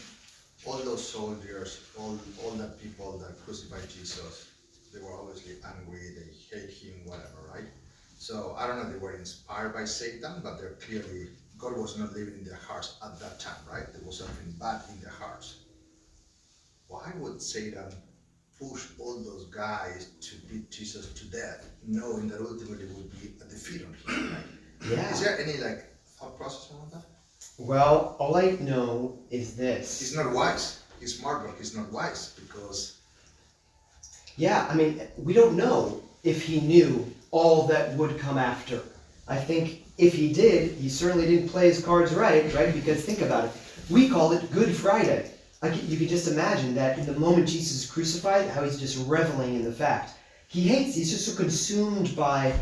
all those soldiers, all the people that crucified Jesus, they were obviously angry, they hate him, whatever, right? So I don't know if they were inspired by Satan, but they're clearly, God was not living in their hearts at that time, right? There was something bad in their hearts. Why would Satan push all those guys to beat Jesus to death, knowing that ultimately it would be a defeat on him, right? Yeah. Is there any thought process on that? Well, all I know is this. He's not wise. He's smart, but he's not wise because... Yeah, I mean, we don't know if he knew all that would come after. I think if he did, he certainly didn't play his cards right? Because think about it. We call it Good Friday. You could just imagine that in the moment Jesus is crucified, how he's just reveling in the fact. He's just so consumed by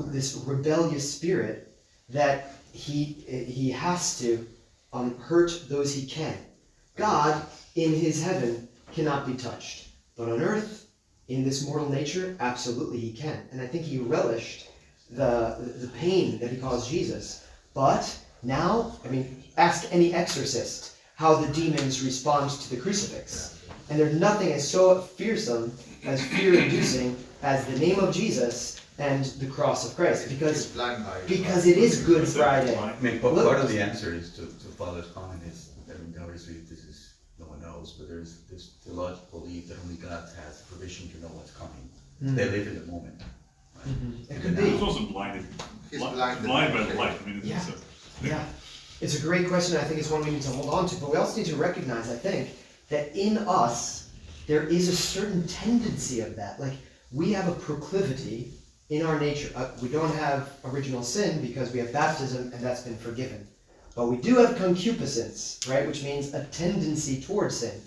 this rebellious spirit that he has to hurt those he can. God, in his heaven, cannot be touched. But on earth, in this mortal nature, absolutely he can. And I think he relished the pain that he caused Jesus. But now, I mean, ask any exorcist how the demons respond to the crucifix. And there's nothing as so fearsome, as fear-inducing, as the name of Jesus and the cross of Christ. Because it is Good Friday. I mean, part of the answer is to Father's comment is, I mean, obviously this is, no one knows, but there's this theological belief that only God has provision to know what's coming. They live in the moment. Right? It could He be. was also blinded. He's blind blinded. by the light. I mean, Yeah. it's Yeah. It's a great question. I think it's one we need to hold on to. But we also need to recognize, I think, that in us, there is a certain tendency of that. Like, we have a proclivity in our nature. We don't have original sin because we have baptism and that's been forgiven. But we do have concupiscence, right? Which means a tendency towards sin.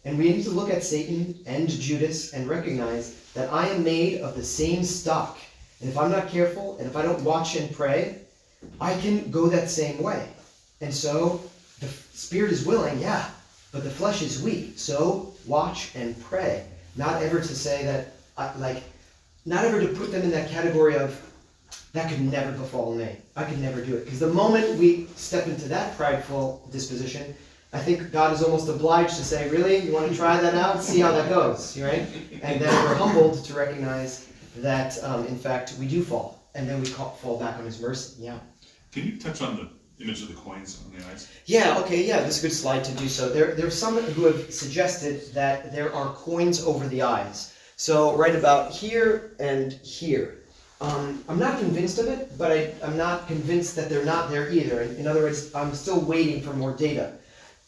And we need to look at Satan and Judas and recognize that I am made of the same stock. And if I'm not careful, and if I don't watch and pray, I can go that same way. And so the spirit is willing, yeah, but the flesh is weak. So watch and pray. Not ever to say that, not ever to put them in that category of, that could never befall me. I could never do it. Because the moment we step into that prideful disposition, I think God is almost obliged to say, really? You want to try that out? See how that goes, right? And then we're humbled to recognize that, in fact, we do fall. And then we fall back on his mercy, yeah. Can you touch on the image of the coins on the eyes? Yeah, okay, yeah, this is a good slide to do so. There are some who have suggested that there are coins over the eyes. So right about here and here. I'm not convinced of it, but I'm not convinced that they're not there either. In other words, I'm still waiting for more data.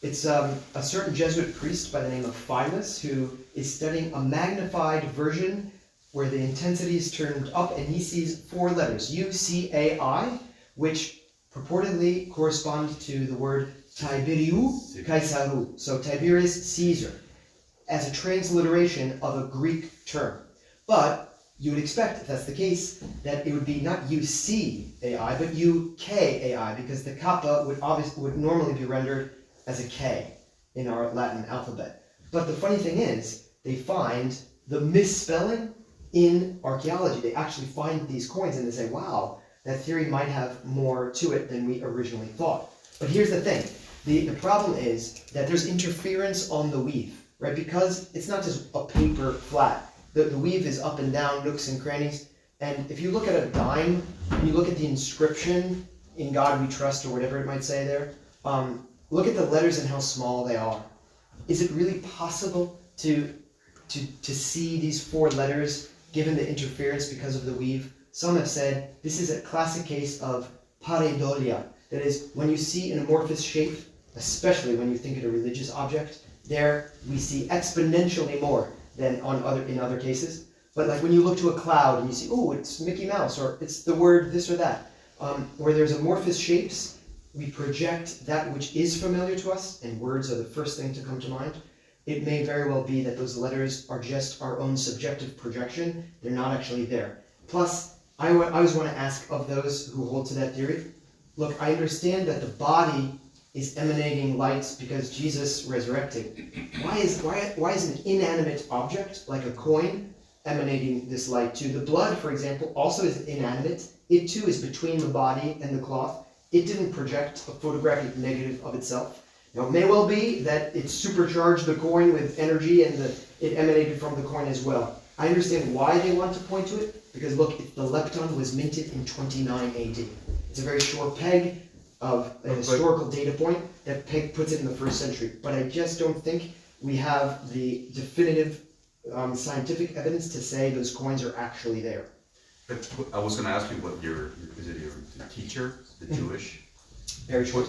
It's a certain Jesuit priest by the name of Philemus who is studying a magnified version where the intensity is turned up and he sees 4 letters, UCAI, which purportedly correspond to the word Tiberiu Caesarou, so Tiberius Caesar, as a transliteration of a Greek term. But you would expect, if that's the case, that it would be not UCAI, but UKAI, because the kappa would normally be rendered as a K in our Latin alphabet. But the funny thing is, they find the misspelling in archaeology. They actually find these coins and they say, wow, that theory might have more to it than we originally thought. But here's the thing. The problem is that there's interference on the weave, right? Because it's not just a paper flat. The weave is up and down, nooks and crannies. And if you look at a dime, and you look at the inscription, "In God We Trust," or whatever it might say there, look at the letters and how small they are. Is it really possible to see these 4 letters given the interference because of the weave? Some have said this is a classic case of pareidolia. That is, when you see an amorphous shape, especially when you think of a religious object, there we see exponentially more than in other cases. But like when you look to a cloud and you see, oh, it's Mickey Mouse, or it's the word this or that, where there's amorphous shapes, we project that which is familiar to us, and words are the first thing to come to mind. It may very well be that those letters are just our own subjective projection. They're not actually there. Plus, I always want to ask of those who hold to that theory, look, I understand that the body is emanating light because Jesus resurrected. Why is an inanimate object, like a coin, emanating this light too? The blood, for example, also is inanimate. It too is between the body and the cloth. It didn't project a photographic negative of itself. Now, it may well be that it supercharged the coin with energy and it emanated from the coin as well. I understand why they want to point to it, because look, the lepton was minted in 29 AD. It's a very short peg of a historical data point. That peg puts it in the 1st century. But I just don't think we have the definitive scientific evidence to say those coins are actually there. But I was going to ask you what your teacher, the Jewish? Very short.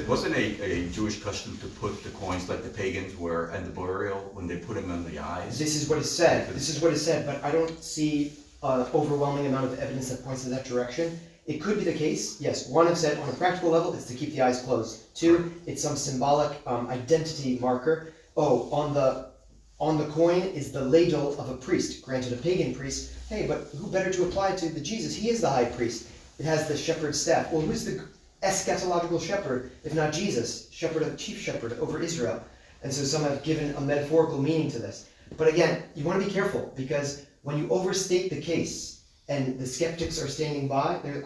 Wasn't a Jewish custom to put the coins like the pagans were at the burial when they put them on the eyes? This is what is said. But I don't see an overwhelming amount of evidence that points in that direction. It could be the case, yes. One have said on a practical level, it's to keep the eyes closed. 2, it's some symbolic identity marker. Oh, on the coin is the ladle of a priest, granted a pagan priest. Hey, but who better to apply it to than Jesus? He is the high priest. It has the shepherd's staff. Well, who's the eschatological shepherd, if not Jesus, chief shepherd over Israel? And so some have given a metaphorical meaning to this. But again, you want to be careful, because when you overstate the case, and the skeptics are standing by, they're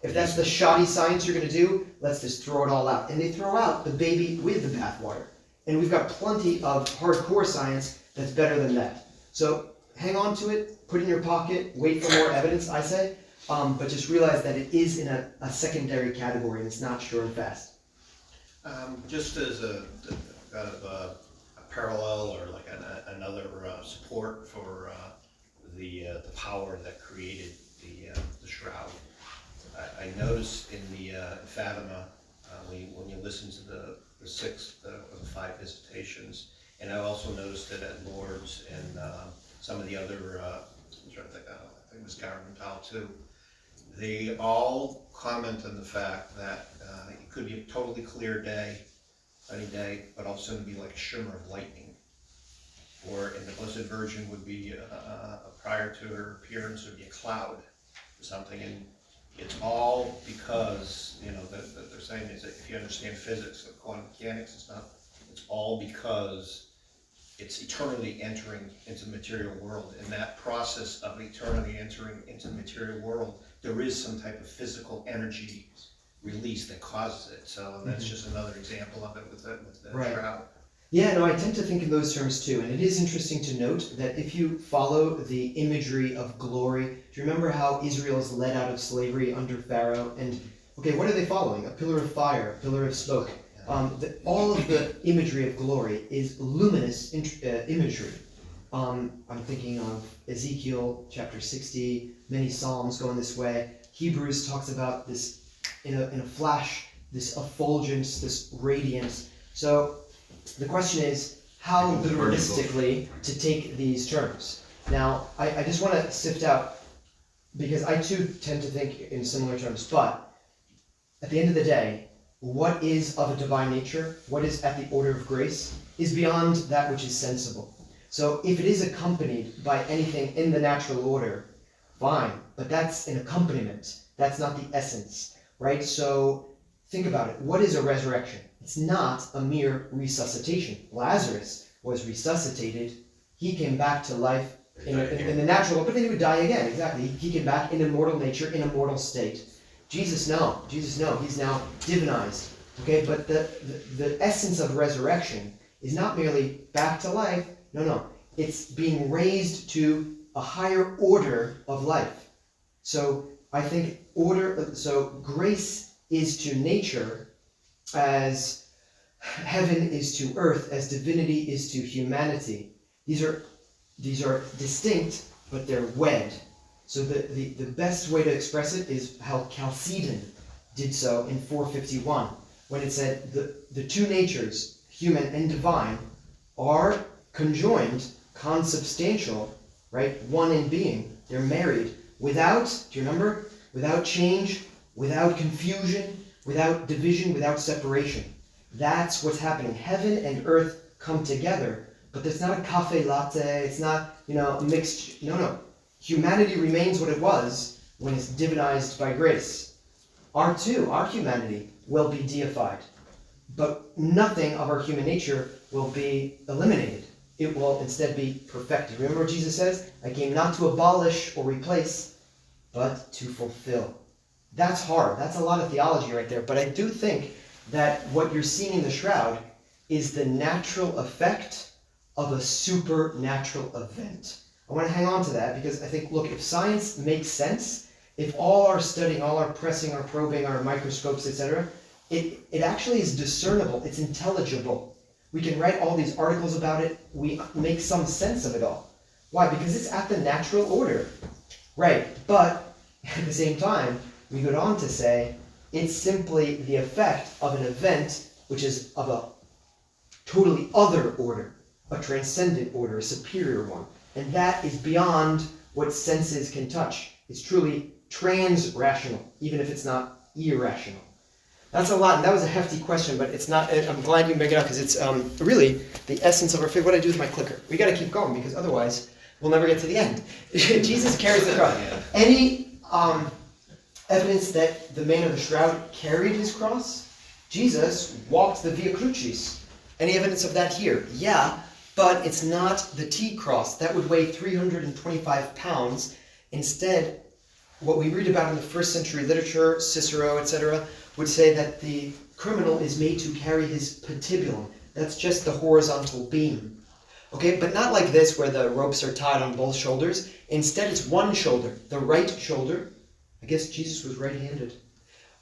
if that's the shoddy science you're going to do, let's just throw it all out. And they throw out the baby with the bathwater. And we've got plenty of hardcore science that's better than that. So hang on to it, put it in your pocket, wait for more evidence, I say, but just realize that it is in a secondary category and it's not sure and fast. Just as a kind of a parallel or like another support for the power that created the shroud. I noticed in the Fatima, when you listen to the 6 of the 5 visitations, and I also noticed it at Lourdes and some of the other, I'm trying to think, I think it was Garamontal too. They all comment on the fact that it could be a totally clear day, sunny day, but all of a sudden be like a shimmer of lightning. Or in the Blessed Virgin would be prior to her appearance would be a cloud or something, and it's all because, you know, that they're saying is that if you understand physics, of quantum mechanics, it's all because it's eternally entering into the material world. In that process of eternally entering into the material world, there is some type of physical energy release that causes it. So that's just another example of it with the Right. shroud. Yeah, no, I tend to think in those terms too. And it is interesting to note that if you follow the imagery of glory, do you remember how Israel is led out of slavery under Pharaoh? And, okay, what are they following? A pillar of fire, a pillar of smoke. All of the imagery of glory is luminous imagery. I'm thinking of Ezekiel chapter 60, many Psalms going this way. Hebrews talks about this in a flash, this effulgence, this radiance. So the question is how literalistically to take these terms. Now, I just want to sift out, because I too tend to think in similar terms, but at the end of the day, what is of a divine nature, what is at the order of grace, is beyond that which is sensible. So if it is accompanied by anything in the natural order, fine, but that's an accompaniment. That's not the essence, right? So think about it. What is a resurrection? It's not a mere resuscitation. Lazarus was resuscitated. He came back to life in the natural world, but then he would die again. Exactly. He came back in a mortal nature, in a mortal state. Jesus, no. He's now divinized. Okay, but the essence of resurrection is not merely back to life. No. It's being raised to a higher order of life. So I think grace is to nature as heaven is to earth, as divinity is to humanity. These are distinct, but they're wed. So the best way to express it is how Chalcedon did so in 451, when it said the two natures, human and divine, are conjoined, consubstantial, right? One in being. They're married without, do you remember? Without change, without confusion, without division, without separation. That's what's happening. Heaven and earth come together, but there's not a cafe latte, it's not, a mixed, no. Humanity remains what it was when it's divinized by grace. Our humanity will be deified, but nothing of our human nature will be eliminated. It will instead be perfected. Remember what Jesus says? I came not to abolish or replace, but to fulfill. That's hard. That's a lot of theology right there. But I do think that what you're seeing in the shroud is the natural effect of a supernatural event. I want to hang on to that because I think, look, if science makes sense, if all our studying, all our pressing, our probing, our microscopes, etc., it actually is discernible. It's intelligible. We can write all these articles about it. We make some sense of it all. Why? Because it's at the natural order. Right. But at the same time, we go on to say it's simply the effect of an event which is of a totally other order, a transcendent order, a superior one. And that is beyond what senses can touch. It's truly trans-rational, even if it's not irrational. That's a lot, and that was a hefty question, but it's not. I'm glad you make it up because it's really the essence of our faith. What do I do with my clicker? We got to keep going because otherwise we'll never get to the end. Jesus carries the cross. Any evidence that the man of the shroud carried his cross? Jesus walked the Via Crucis. Any evidence of that here? Yeah, but it's not the T cross. That would weigh 325 pounds. Instead, what we read about in the first century literature, Cicero, etc., would say that the criminal is made to carry his patibulum. That's just the horizontal beam. Okay, but not like this where the ropes are tied on both shoulders. Instead, it's one shoulder, the right shoulder. I guess Jesus was right-handed.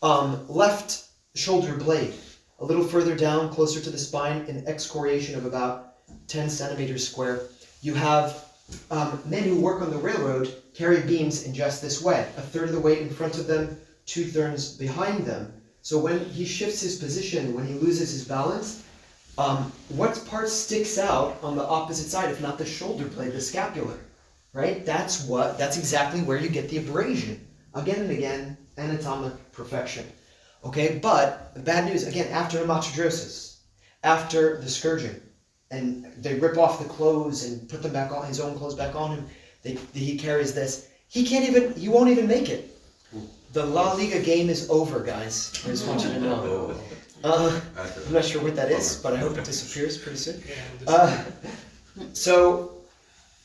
Left shoulder blade. A little further down, closer to the spine, an excoriation of about 10 centimeters square. You have men who work on the railroad carry beams in just this way. A third of the weight in front of them, 2/3 behind them. So when he shifts his position, when he loses his balance, what part sticks out on the opposite side, if not the shoulder blade, the scapular, right? That's exactly where you get the abrasion. Again and again, anatomic perfection. Okay, but the bad news, again, after hematidrosis, after the scourging. And they rip off the clothes and put them back on, his own clothes back on him. He carries this. He won't even make it. The La Liga game is over, guys. I just want you to know. I'm not sure what that is, but I hope it disappears pretty soon. So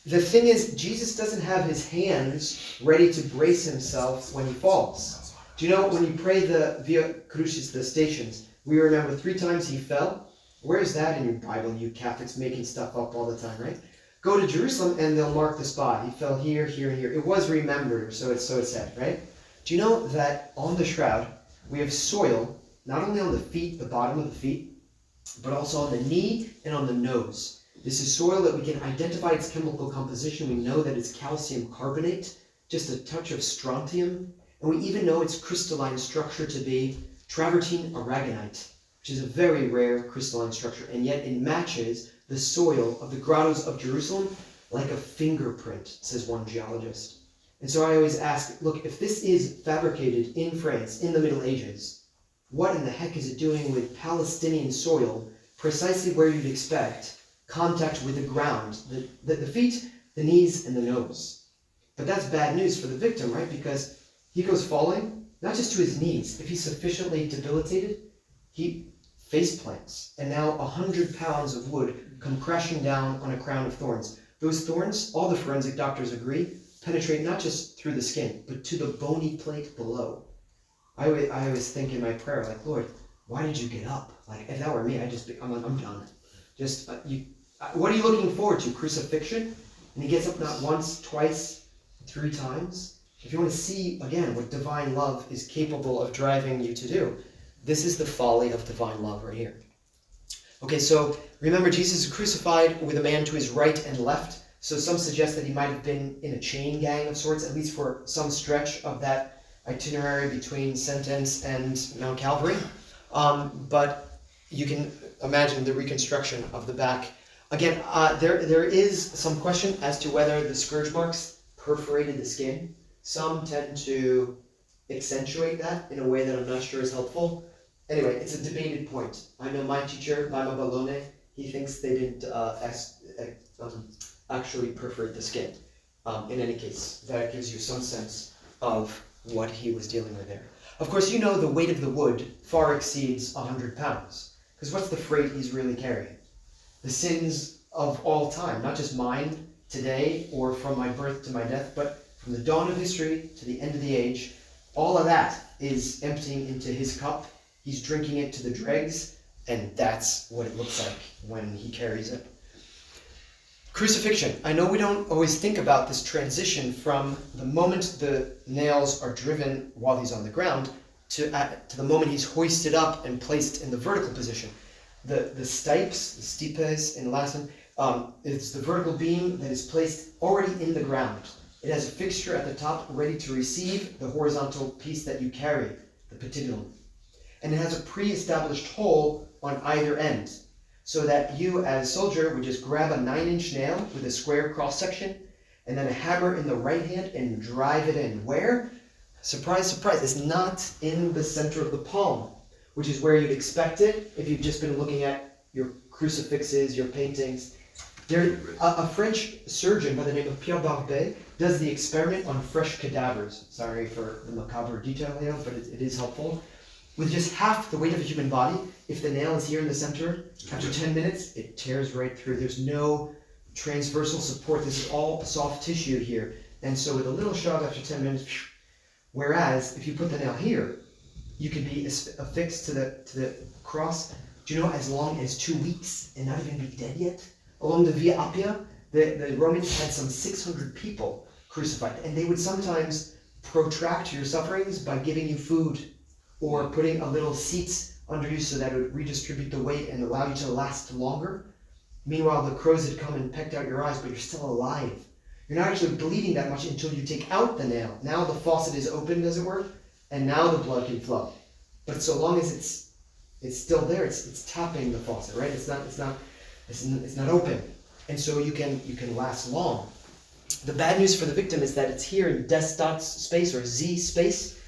the thing is, Jesus doesn't have his hands ready to brace himself when he falls. Do you know when you pray the Via Crucis, the stations, we remember 3 times he fell? Where is that in your Bible, you Catholics making stuff up all the time, right? Go to Jerusalem and they'll mark the spot. He fell here, here, and here. It was remembered, so it's said, right? Do you know that on the shroud, we have soil, not only on the feet, the bottom of the feet, but also on the knee and on the nose. This is soil that we can identify its chemical composition. We know that it's calcium carbonate, just a touch of strontium, and we even know its crystalline structure to be travertine aragonite, which is a very rare crystalline structure, and yet it matches the soil of the grottos of Jerusalem like a fingerprint, says one geologist. And so I always ask, look, if this is fabricated in France in the Middle Ages, what in the heck is it doing with Palestinian soil, precisely where you'd expect contact with the ground, the feet, the knees, and the nose? But that's bad news for the victim, right? Because he goes falling, not just to his knees. If he's sufficiently debilitated, he face plants, and now 100 pounds of wood come crashing down on a crown of thorns. Those thorns, all the forensic doctors agree, penetrate not just through the skin, but to the bony plate below. I always think in my prayer, like, Lord, why did you get up? Like, if that were me, I'm done. Just, what are you looking forward to? Crucifixion? And he gets up not once, twice, 3 times. If you want to see, again, what divine love is capable of driving you to do, this is the folly of divine love right here. Okay, so remember, Jesus is crucified with a man to his right and left. So some suggest that he might have been in a chain gang of sorts, at least for some stretch of that itinerary between St Denis and Mount Calvary. But you can imagine the reconstruction of the back. Again, there is some question as to whether the scourge marks perforated the skin. Some tend to accentuate that in a way that I'm not sure is helpful. Anyway, it's a debated point. I know my teacher, Lama Balone, he thinks they didn't actually perforate the skin. In any case, that gives you some sense of what he was dealing with there. Of course, you know the weight of the wood far exceeds 100 pounds. Because what's the freight he's really carrying? The sins of all time, not just mine today or from my birth to my death, but from the dawn of history to the end of the age. All of that is emptying into his cup. He's drinking it to the dregs, and that's what it looks like when he carries it. Crucifixion. I know we don't always think about this transition from the moment the nails are driven while he's on the ground to the moment he's hoisted up and placed in the vertical position. The stipes, the stipes in Latin, it's the vertical beam that is placed already in the ground. It has a fixture at the top ready to receive the horizontal piece that you carry, the patibulum. And it has a pre-established hole on either end, so that you as soldier would just grab a 9-inch nail with a square cross-section, and then a hammer in the right hand and drive it in. Where? Surprise, surprise, it's not in the center of the palm, which is where you'd expect it if you've just been looking at your crucifixes, your paintings. A French surgeon by the name of Pierre Barbet does the experiment on fresh cadavers. Sorry for the macabre detail here, but it is helpful. With just half the weight of a human body, if the nail is here in the center, after 10 minutes, it tears right through. There's no transversal support. This is all soft tissue here. And so with a little shove after 10 minutes, whereas if you put the nail here, you could be affixed to the cross, do you know, as long as 2 weeks and not even be dead yet? Along the Via Appia, the Romans had some 600 people crucified, and they would sometimes protract your sufferings by giving you food or putting a little seat under you so that it would redistribute the weight and allow you to last longer. Meanwhile, the crows had come and pecked out your eyes, but you're still alive. You're not actually bleeding that much until you take out the nail. Now the faucet is opened, as it were, and now the blood can flow. But so long as it's still there, it's tapping the faucet, right? It's not open, and so you can last long. The bad news for the victim is that it's here in Destot space or Z space,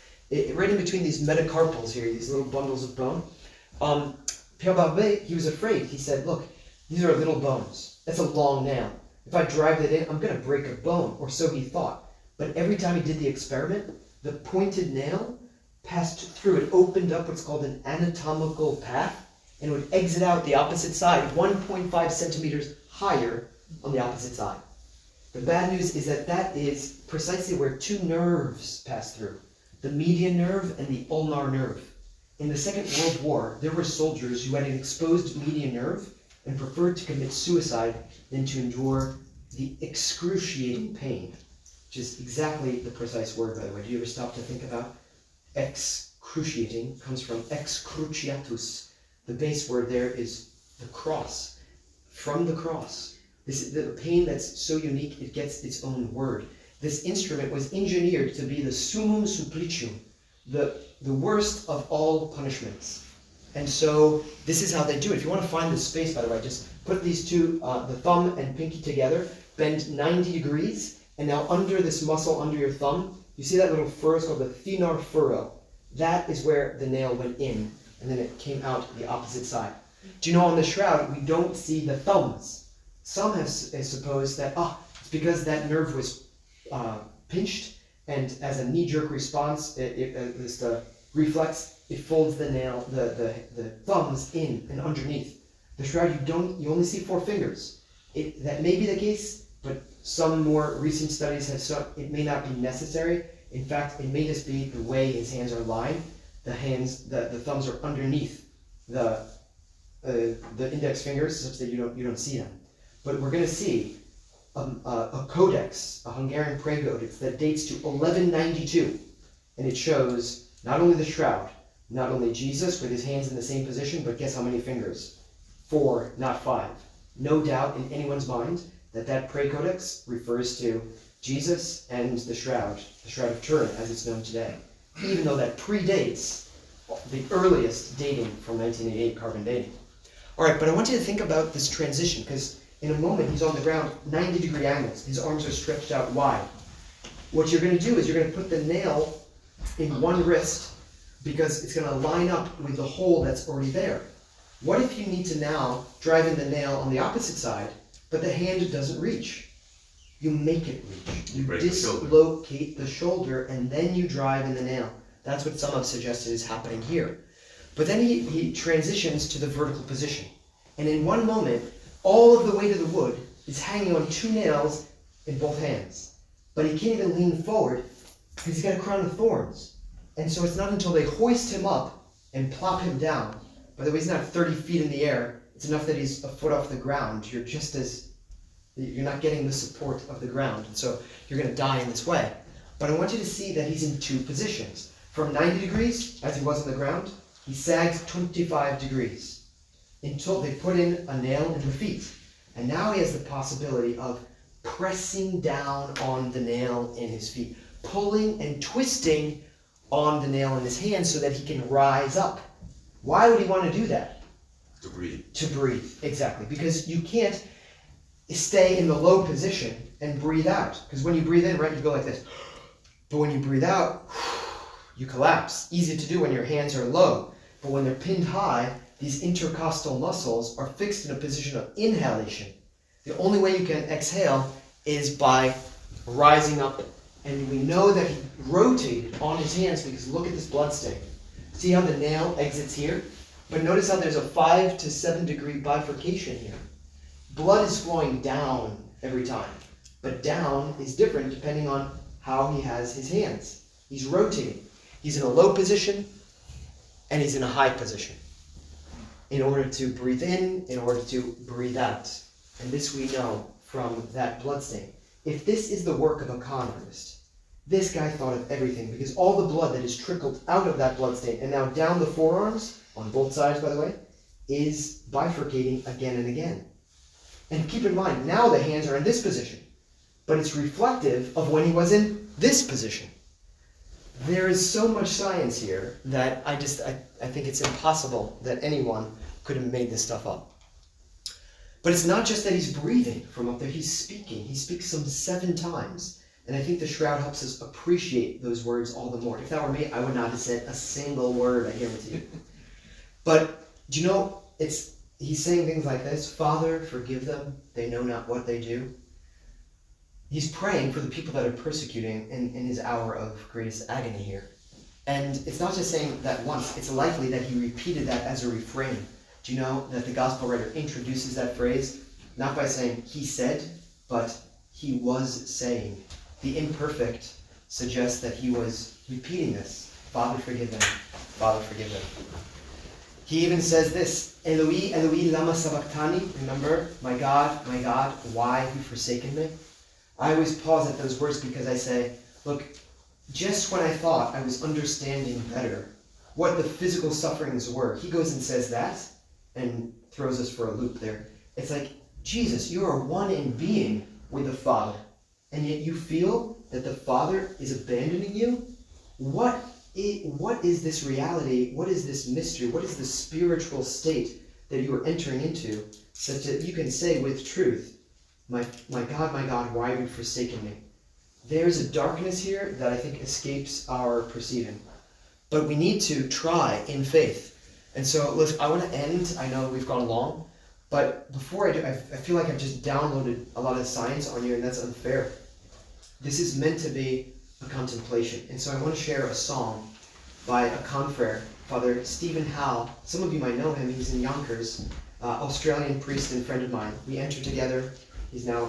right in between these metacarpals here, these little bundles of bone. Père Barbet, he was afraid. He said, look, these are little bones. That's a long nail. If I drive that in, I'm going to break a bone, or so he thought. But every time he did the experiment, the pointed nail passed through. It opened up what's called an anatomical path, and would exit out the opposite side, 1.5 centimeters higher on the opposite side. The bad news is that that is precisely where two nerves pass through, the median nerve and the ulnar nerve. In the Second World War, there were soldiers who had an exposed median nerve and preferred to commit suicide than to endure the excruciating pain, which is exactly the precise word, by the way. Do you ever stop to think about excruciating? Comes from excruciatus. The base word there is the cross. From the cross. This is the pain that's so unique, it gets its own word. This instrument was engineered to be the summum supplicium, the worst of all punishments. And so this is how they do it. If you want to find the space, by the way, just put these two, the thumb and pinky together, bend 90 degrees, and now under this muscle under your thumb, you see that little furrow? It's called the thenar furrow. That is where the nail went in, and then it came out the opposite side. Do you know on the shroud, we don't see the thumbs. Some have supposed that, it's because that nerve was pinched, and as a knee-jerk response, this reflex, it folds the nail, the thumbs in and underneath. The shroud, you only see 4 fingers. That may be the case, but some more recent studies have shown it may not be necessary. In fact, it may just be the way his hands are lying. The thumbs are underneath the index fingers, such that you don't see them. But we're going to see a codex, a Hungarian prayer codex that dates to 1192, and it shows not only the shroud, not only Jesus with his hands in the same position, but guess how many fingers? 4, not 5. No doubt in anyone's mind that prayer codex refers to Jesus and the Shroud of Turin as it's known today, even though that predates the earliest dating from 1988 carbon dating. All right, but I want you to think about this transition, because in a moment he's on the ground, 90-degree angles. His arms are stretched out wide. What you're going to do is you're going to put the nail in one wrist, because it's going to line up with the hole that's already there. What if you need to now drive in the nail on the opposite side, but the hand doesn't reach? You make it reach. You dislocate the shoulder, and then you drive in the nail. That's what some have suggested is happening here. But then he transitions to the vertical position. And in one moment, all of the weight of the wood is hanging on 2 nails in both hands. But he can't even lean forward because he's got a crown of thorns. And so it's not until they hoist him up and plop him down. By the way, he's not 30 feet in the air. It's enough that he's a foot off the ground. You're not getting the support of the ground. And so you're going to die in this way. But I want you to see that he's in 2 positions. From 90 degrees, as he was on the ground, he sags 25 degrees until they put in a nail in the feet. And now he has the possibility of pressing down on the nail in his feet, pulling and twisting on the nail in his hand so that he can rise up. Why would he want to do that? To breathe. To breathe, exactly. Because you can't stay in the low position and breathe out. Because when you breathe in, right, you go like this. But when you breathe out, you collapse. Easy to do when your hands are low. But when they're pinned high, these intercostal muscles are fixed in a position of inhalation. The only way you can exhale is by rising up. And we know that he rotated on his hands because look at this blood stain. See how the nail exits here? But notice how there's a 5 to 7 degree bifurcation here. Blood is flowing down every time. But down is different depending on how he has his hands. He's rotating. He's in a low position and he's in a high position in order to breathe in order to breathe out. And this we know from that bloodstain. If this is the work of a con artist, this guy thought of everything, because all the blood that is trickled out of that bloodstain and now down the forearms, on both sides by the way, is bifurcating again and again. And keep in mind, now the hands are in this position, but it's reflective of when he was in this position. There is so much science here that I think it's impossible that anyone could have made this stuff up. But it's not just that he's breathing from up there, he's speaking. He speaks some 7 times. And I think the shroud helps us appreciate those words all the more. If that were me, I would not have said a single word, I guarantee you. But do you know he's saying things like this: Father, forgive them, they know not what they do. He's praying for the people that are persecuting in his hour of greatest agony here. And it's not just saying that once, it's likely that he repeated that as a refrain. Do you know that the gospel writer introduces that phrase not by saying he said, but he was saying? The imperfect suggests that he was repeating this. Father, forgive them. Father, forgive them. He even says this, Eloi, Eloi, lama sabachthani. Remember, my God, why have you forsaken me? I always pause at those words because I say, look, just when I thought I was understanding better what the physical sufferings were, he goes and says that and throws us for a loop there. It's like, Jesus, you are one in being with the Father, and yet you feel that the Father is abandoning you? What is this reality? What is this mystery? What is the spiritual state that you are entering into such that you can say with truth, my God, why have you forsaken me? There's a darkness here that I think escapes our perceiving. But we need to try in faith. And so, listen, I want to end. I know we've gone long. But before I do, I feel like I've just downloaded a lot of science on you, and that's unfair. This is meant to be a contemplation. And so I want to share a song by a confrere, Father Stephen Howe. Some of you might know him. He's in Yonkers, Australian priest and friend of mine. We entered together. He's now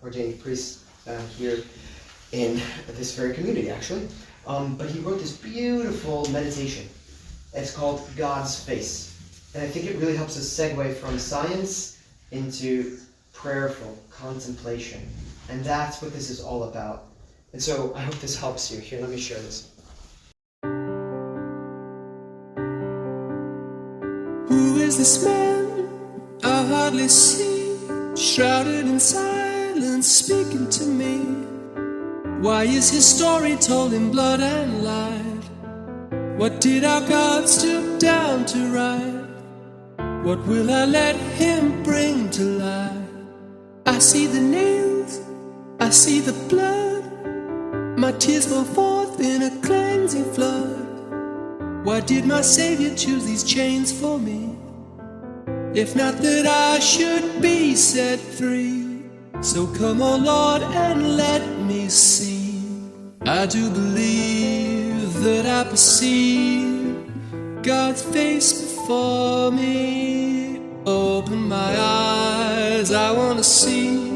ordained priest here in this very community, actually. But he wrote this beautiful meditation. It's called God's Face. And I think it really helps us segue from science into prayerful contemplation. And that's what this is all about. And so I hope this helps you. Here, let me share this. Who is this man I hardly see, shrouded in silence, speaking to me? Why is his story told in blood and light? What did our God stoop down to write? What will I let him bring to light? I see the nails, I see the blood. My tears fall forth in a cleansing flood. Why did my Savior choose these chains for me? If not that I should be set free. So come, O Lord, and let me see. I do believe that I perceive God's face before me. Open my eyes, I want to see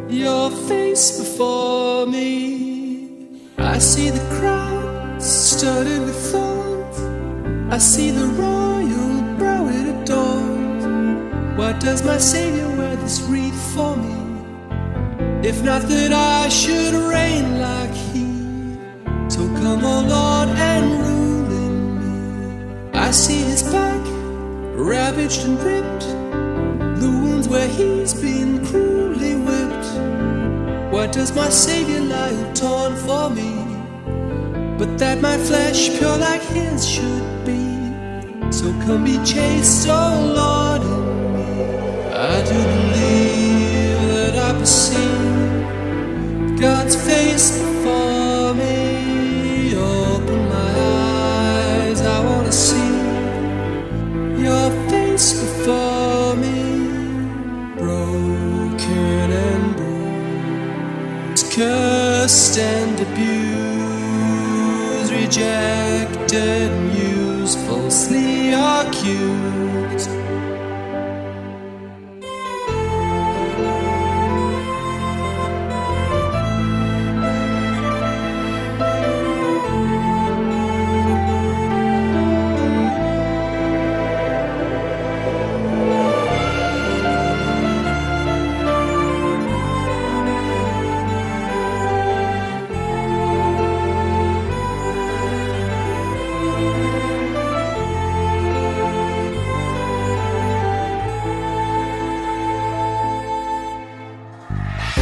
your face before me. I see the crown studded with thorns. I see the royal brow it adorns. Why does my Savior wear this wreath for me? If not that I should reign like he. So come, O Lord, and rule in me. I see his back, ravaged and ripped, the wounds where he's been cruelly whipped. Why does my Savior lie all torn for me? But that my flesh pure like his should be. So come be chaste, O Lord, in me. I do believe that I perceive God's face before me. Open my eyes, I want to see your face before me. Broken and bruised, cursed and abused, rejected and used, falsely accused.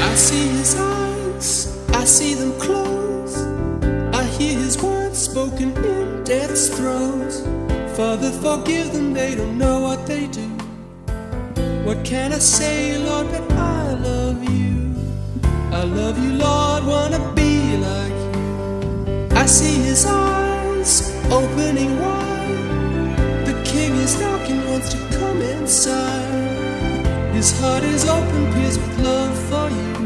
I see his eyes, I see them close. I hear his words spoken in death's throes. Father, forgive them, they don't know what they do. What can I say, Lord, but I love you. I love you, Lord, wanna be like you. I see his eyes opening wide. The King is knocking, wants to come inside. His heart is open, pierced with love for you.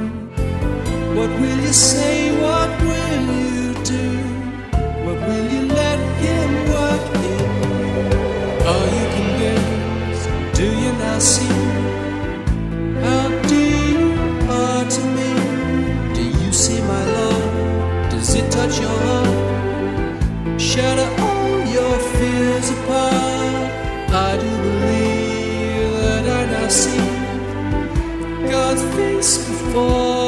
What will you say? What will you do? What will you let him work in? Are you convinced? Do you now see how dear you are to me? Do you see my love? Does it touch your heart? Shatter all your fears apart. I do believe that I now see God's face before